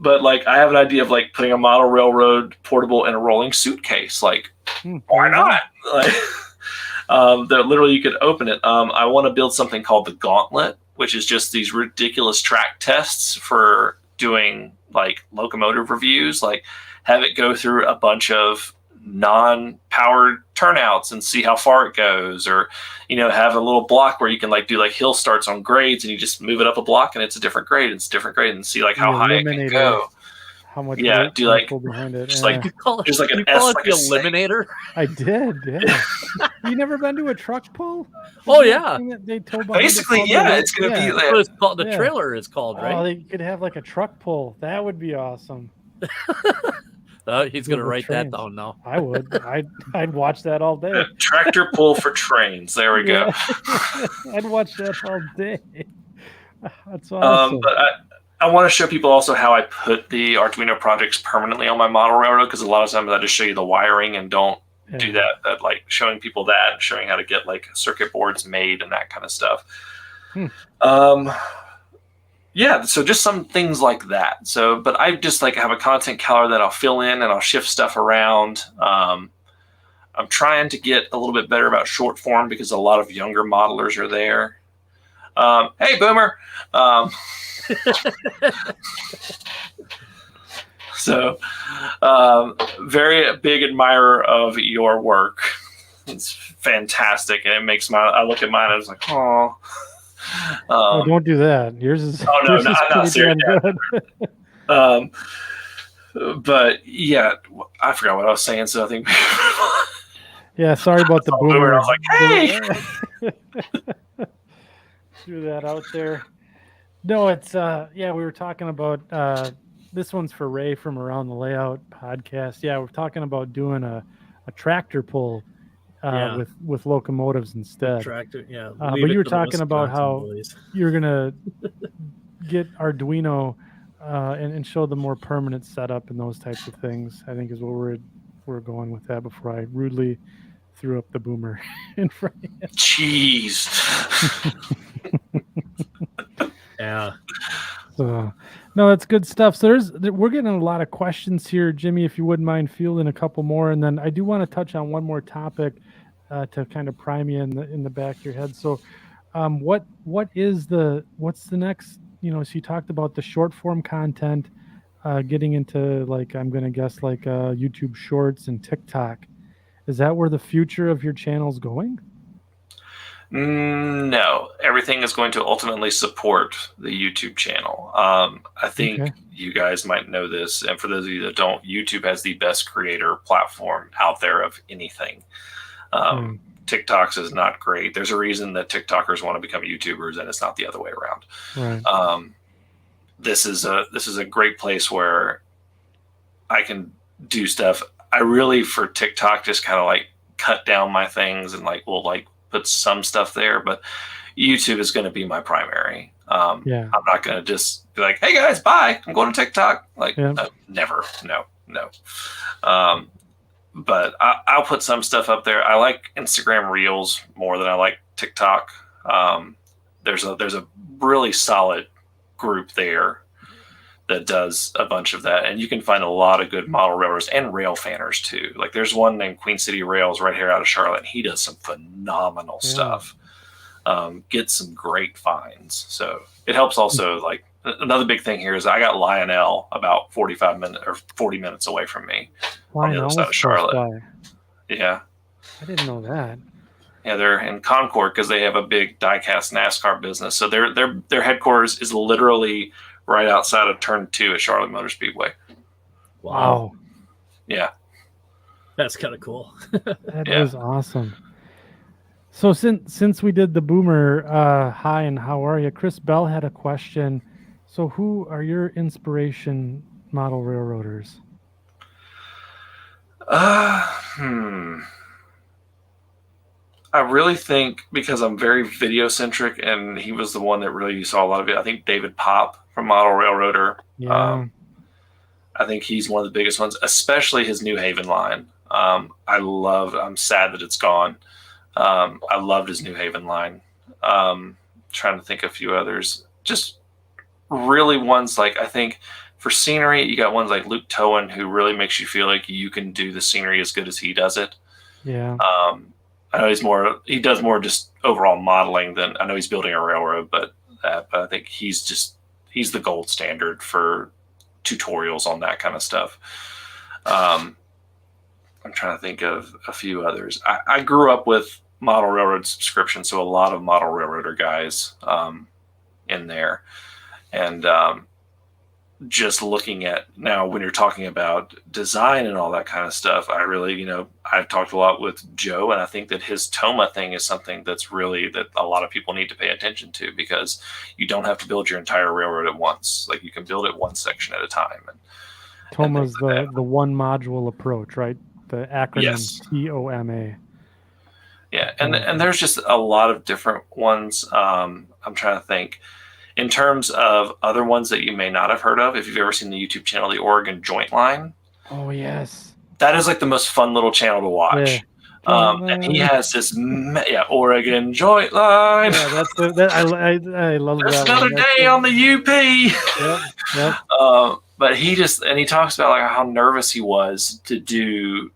but like I have an idea of like putting a model railroad portable in a rolling suitcase. Like, why not? Like, that literally you could open it. I want to build something called the Gauntlet, which is just these ridiculous track tests for doing like locomotive reviews. Like, have it go through a bunch of non-powered turnouts and see how far it goes, or have a little block where you can like do like hill starts on grades, and you just move it up a block and it's a different grade, and see like how high it can go. How much do like behind it. just like you call it an the Eliminator. I did. Yeah. You never been to a truck pull? Oh yeah. They tow basically, yeah, it's gonna be like, it's called, the trailer is called, right? Oh, they could have like a truck pull. That would be awesome. He's gonna write that down now. I would. I'd watch that all day. Tractor pull for trains. There we go. I'd watch that all day. That's awesome. But I want to show people also how I put the Arduino projects permanently on my model railroad, because a lot of times I just show you the wiring and don't do that. But like showing people that and showing how to get like circuit boards made and that kind of stuff. Yeah, so just some things like that. So, but I just like have a content calendar that I'll fill in and I'll shift stuff around. I'm trying to get a little bit better about short form because a lot of younger modelers are there. Hey, Boomer. So, very big admirer of your work. It's fantastic, and it makes I look at mine and I was like, oh. Oh, don't do that. Yours is. Oh no, yours is I'm not serious. good. But yeah, I forgot what I was saying. So I think. Yeah, sorry about the boomer. I was like, hey. Threw that out there. No, it's yeah, we were talking about this one's for Ray from Around the Layout podcast. Yeah, we're talking about doing a tractor pull with locomotives instead. Tractor, yeah. But you were talking about how you're gonna get Arduino and show the more permanent setup and those types of things. I think is what we're going with that before I rudely threw up the boomer in front of you. Jeez. Yeah. So, no, that's good stuff. So we're getting a lot of questions here, Jimmy. If you wouldn't mind fielding a couple more, and then I do want to touch on one more topic to kind of prime you in the back of your head. So, what's the next? So you talked about the short form content, getting into like I'm going to guess like YouTube Shorts and TikTok. Is that where the future of your channel's going? No, everything is going to ultimately support the YouTube channel. I think you guys might know this, and for those of you that don't, YouTube has the best creator platform out there of anything. TikToks is not great. There's a reason that TikTokers want to become YouTubers, and it's not the other way around. Right. This is a great place where I can do stuff. I really, for TikTok, just kind of like cut down my things and put some stuff there, but YouTube is going to be my primary. I'm not going to just be like, hey guys, bye, I'm going to TikTok. Never. No. But I'll put some stuff up there. I like Instagram Reels more than I like TikTok. There's a really solid group there that does a bunch of that, and you can find a lot of good model railroaders and rail fanners too. Like there's one named Queen City Rails right here out of Charlotte, and he does some phenomenal stuff. Get some great finds. So it helps also. Like another big thing here is I got Lionel about 40 minutes away from me on the other side of Charlotte. Yeah. I didn't know that. Yeah, they're in Concord because they have a big diecast NASCAR business. So their headquarters is literally right outside of Turn 2 at Charlotte Motor Speedway. Wow. Yeah. That's kind of cool. That is awesome. So since we did the boomer, hi and how are you? Chris Bell had a question. So who are your inspiration model railroaders? I really think because I'm very video centric, and he was the one that really saw a lot of it. I think David Pop from Model Railroader. Yeah. I think he's one of the biggest ones, especially his New Haven line. I'm sad that it's gone. I loved his New Haven line. Trying to think of a few others. Just really ones like, I think for scenery, you got ones like Luke Towan, who really makes you feel like you can do the scenery as good as he does it. Yeah. I know he does more just overall modeling than, I know he's building a railroad, but I think he's the gold standard for tutorials on that kind of stuff. I'm trying to think of a few others. I grew up with model railroad subscription, so a lot of model railroader guys in there. And just looking at now when you're talking about design and all that kind of stuff, I really, I've talked a lot with Joe, and I think that his Toma thing is something that's really that a lot of people need to pay attention to, because you don't have to build your entire railroad at once. Like you can build it one section at a time. And Toma's the one module approach, right? The acronym TOMA. Yeah, and there's just a lot of different ones. I'm trying to think. In terms of other ones that you may not have heard of, if you've ever seen the YouTube channel, the Oregon Joint Line. Oh, yes. That is like the most fun little channel to watch. Yeah. And he has this, Oregon Joint Line. Yeah, I love that. That's another day on the UP. Yep. But he talks about like how nervous he was to do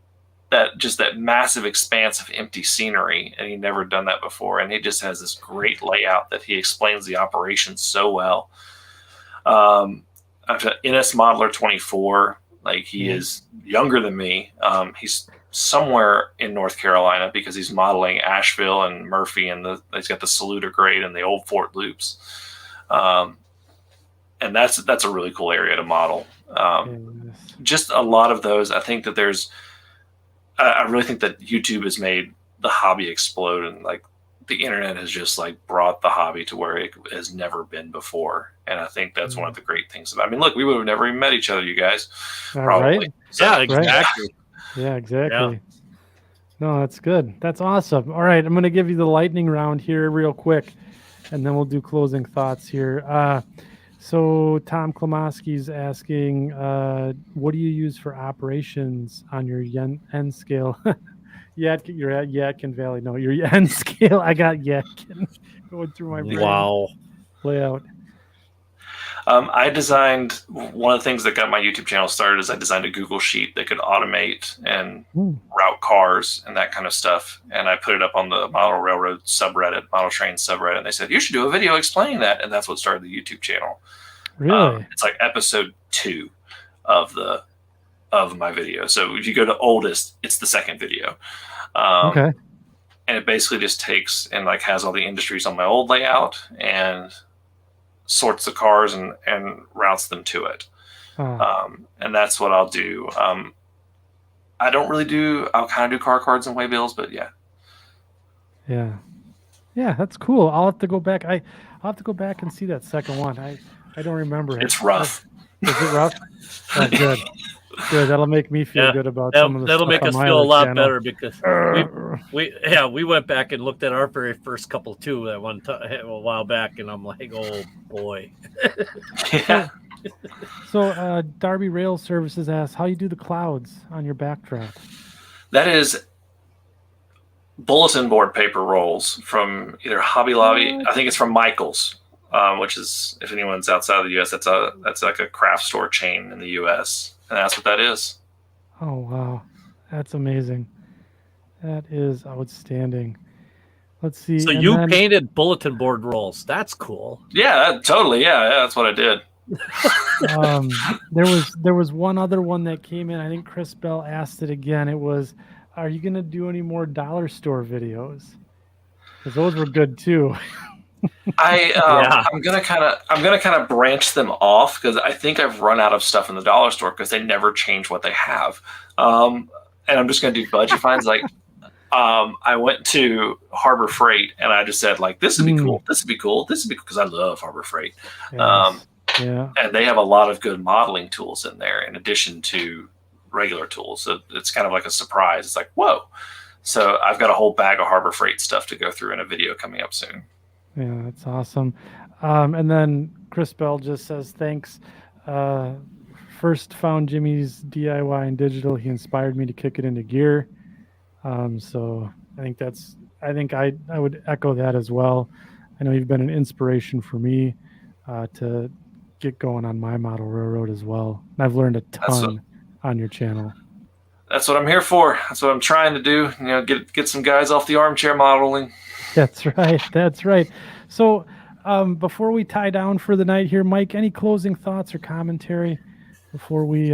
that massive expanse of empty scenery, and he'd never done that before, and he just has this great layout that he explains the operation so well. NS Modeler 24, Like he is younger than me. He's somewhere in North Carolina because he's modeling Asheville and Murphy, and he's got the Saluda grade and the old Fort Loops. And that's a really cool area to model. Just a lot of those. I think that I really think that YouTube has made the hobby explode, and like the internet has just like brought the hobby to where it has never been before. And I think that's one of the great things about it. I mean, look, we would have never even met each other, you guys. Probably. Right? So, yeah, exactly. Yeah, exactly. Yeah. No, that's good. That's awesome. All right, I'm going to give you the lightning round here real quick, and then we'll do closing thoughts here. So Tom Klomoski's asking, what do you use for operations on your Nscale? Yadkin, you're at Yadkin Valley. No, you're Nscale. I got Yadkin going through my brain. Wow. Layout. I designed one of the things that got my YouTube channel started is I designed a Google Sheet that could automate and route cars and that kind of stuff. And I put it up on the Model Railroad subreddit, Model Train subreddit. And they said, you should do a video explaining that. And that's what started the YouTube channel. Really? It's like episode 2 of my video. So if you go to oldest, it's the second video. Okay. And it basically just takes and like has all the industries on my old layout and sorts the cars and routes them to it. And that's what I'll do. I don't really I'll kind of do car cards and waybills, but yeah. Yeah, that's cool. I'll have to go back. I'll have to go back and see that second one. I don't remember it. It's rough. Is it rough? Oh, good. Good. That'll make me feel good about some of the that'll stuff make us on feel a lot channel. better because we went back and looked at our very first couple too at one time a while back, and I'm like, oh boy. Yeah. So Darby Rail Services asks, how you do the clouds on your backdrop? That is bulletin board paper rolls from either Hobby Lobby. I think it's from Michael's, which is, if anyone's outside of the U.S., that's like a craft store chain in the U.S. And that's what that is. Oh, wow. That's amazing. That is outstanding. Let's see. So you painted bulletin board rolls. That's cool. Yeah, totally. Yeah, that's what I did. There was one other one that came in. I think Chris Bell asked it again. It was, are you going to do any more dollar store videos? Because those were good too. I'm gonna kind of branch them off because I think I've run out of stuff in the dollar store because they never change what they have. And I'm just gonna do budget finds. Like, I went to Harbor Freight and I just said like, this would be cool. This would be cool. This would be cool because I love Harbor Freight. Yes. Yeah. And they have a lot of good modeling tools in there in addition to regular tools. So it's kind of like a surprise. It's like, whoa. So I've got a whole bag of Harbor Freight stuff to go through in a video coming up soon. Yeah, that's awesome. And then Chris Bell just says, thanks. First found Jimmy's DIY and digital. He inspired me to kick it into gear. So I think I would echo that as well. I know you've been an inspiration for me to get going on my model railroad as well. And I've learned a ton on your channel. That's what I'm here for. That's what I'm trying to do. You know, get some guys off the armchair modeling. That's right. That's right. So before we tie down for the night here, Mike, any closing thoughts or commentary before we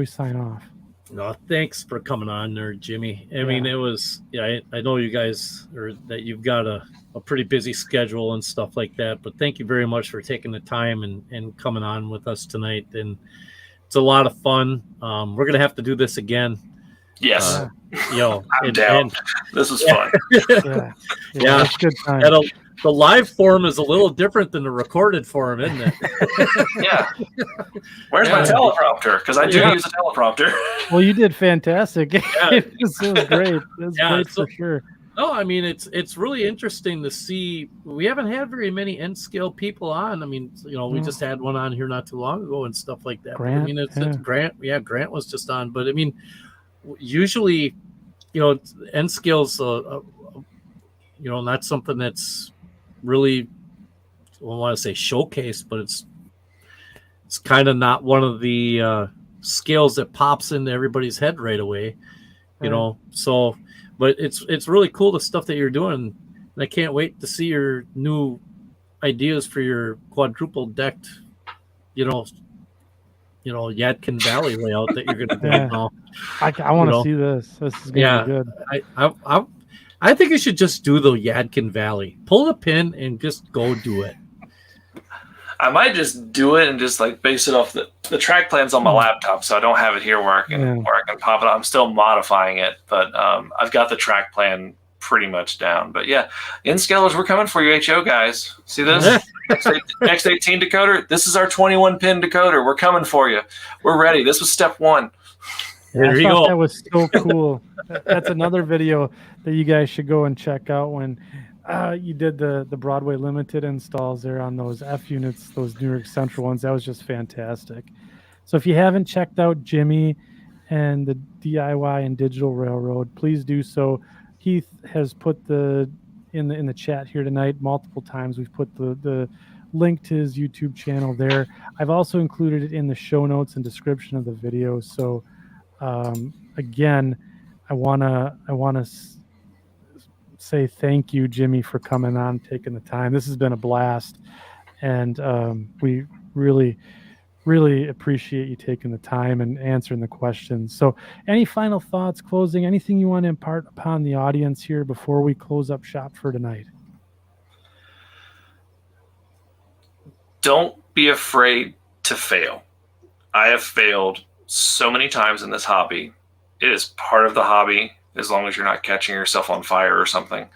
sign off? No, thanks for coming on there, Jimmy. I mean, it was, I know you guys that you've got a pretty busy schedule and stuff like that, but thank you very much for taking the time and coming on with us tonight. And it's a lot of fun. We're going to have to do this again. Yes. I'm down. This was fun. Yeah, it's good time. The live form is a little different than the recorded form, isn't it? Yeah. Where's my teleprompter? Because I do use a teleprompter. Well, you did fantastic. It was great. It was great for sure. No, I mean, it's really interesting to see. We haven't had very many Nscale people on. I mean, we just had one on here not too long ago and stuff like that. Grant, but, I mean, it's Grant. Yeah, Grant was just on. But I mean, usually, Nscale's not something that's really, I don't want to say showcased, but it's kind of not one of the scales that pops into everybody's head right away, so, but it's really cool, the stuff that you're doing. And I can't wait to see your new ideas for your quadruple decked, Yadkin Valley layout that you're going to build Yeah. now. I want to see this. This is going to be good. I think you should just do the Yadkin Valley. Pull the pin and just go do it. I might just do it and just like base it off the track plan's on my laptop, so I don't have it here where I can pop it. I'm still modifying it, but I've got the track plan pretty much down. But yeah, Nscalers, we're coming for you, HO guys. See this? X18 decoder. This is our 21 pin decoder. We're coming for you. We're ready. This was step 1. There you go. That was so cool. That's another video that you guys should go and check out when you did the Broadway Limited installs there on those F units, those New York Central ones. That was just fantastic. So if you haven't checked out Jimmy and the DIY and Digital Railroad, please do so. Heath has put in the chat here tonight multiple times. We've put the link to his YouTube channel there. I've also included it in the show notes and description of the video. So again, I wanna say thank you, Jimmy, for coming on, taking the time. This has been a blast, and we really appreciate you taking the time and answering the questions. So any final thoughts, closing, anything you want to impart upon the audience here before we close up shop for tonight? Don't be afraid to fail. I have failed so many times in this hobby. It is part of the hobby, as long as you're not catching yourself on fire or something.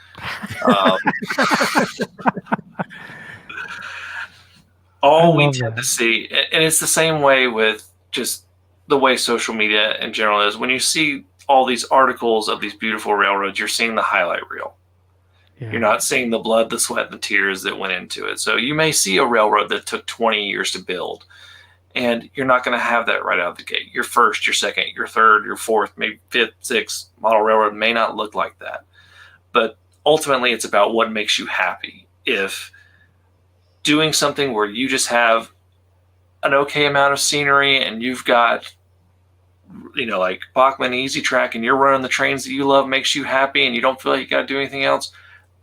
All we tend to see, and it's the same way with just the way social media in general is. When you see all these articles of these beautiful railroads, you're seeing the highlight reel. Yeah. You're not seeing the blood, the sweat, and the tears that went into it. So you may see a railroad that took 20 years to build, and you're not going to have that right out of the gate. Your first, your second, your third, your fourth, maybe fifth, sixth model railroad may not look like that. But ultimately, it's about what makes you happy. If doing something where you just have an okay amount of scenery and you've got, like Bachman Easy Track, and you're running the trains that you love, makes you happy, and you don't feel like you got to do anything else,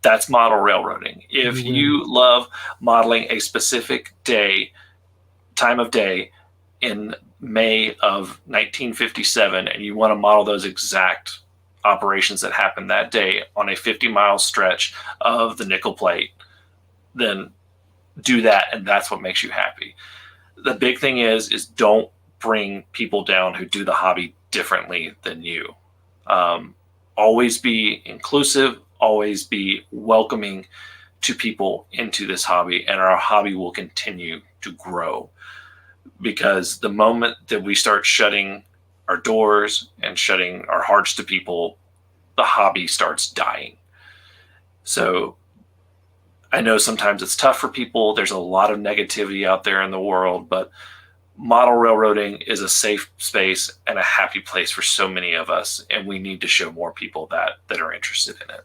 that's model railroading. If you love modeling a specific time of day in May of 1957, and you want to model those exact operations that happened that day on a 50-mile stretch of the nickel plate, then do that, and that's what makes you happy. The big thing is don't bring people down who do the hobby differently than you. Always be inclusive, always be welcoming to people into this hobby, and our hobby will continue to grow. Because the moment that we start shutting our doors and shutting our hearts to people, the hobby starts dying. So I know sometimes it's tough for people. There's a lot of negativity out there in the world, but model railroading is a safe space and a happy place for so many of us, and we need to show more people that are interested in it.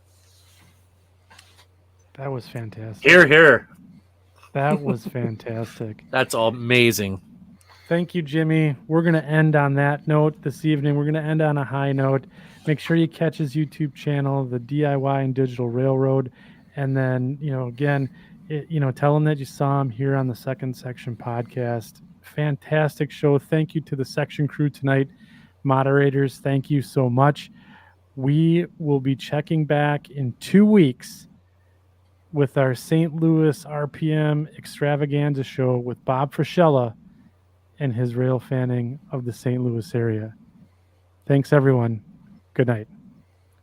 That was fantastic. Hear, hear. That was fantastic. That's amazing. Thank you, Jimmy. We're going to end on that note this evening. We're going to end on a high note. Make sure you catch his YouTube channel, the DIY and Digital Railroad. And then, again, tell him that you saw him here on the Second Section podcast. Fantastic show. Thank you to the section crew tonight. Moderators, thank you so much. We will be checking back in 2 weeks with our St. Louis RPM extravaganza show with Bob Frischella and his rail fanning of the St. Louis area. Thanks, everyone. Good night.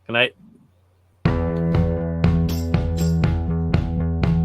Good night.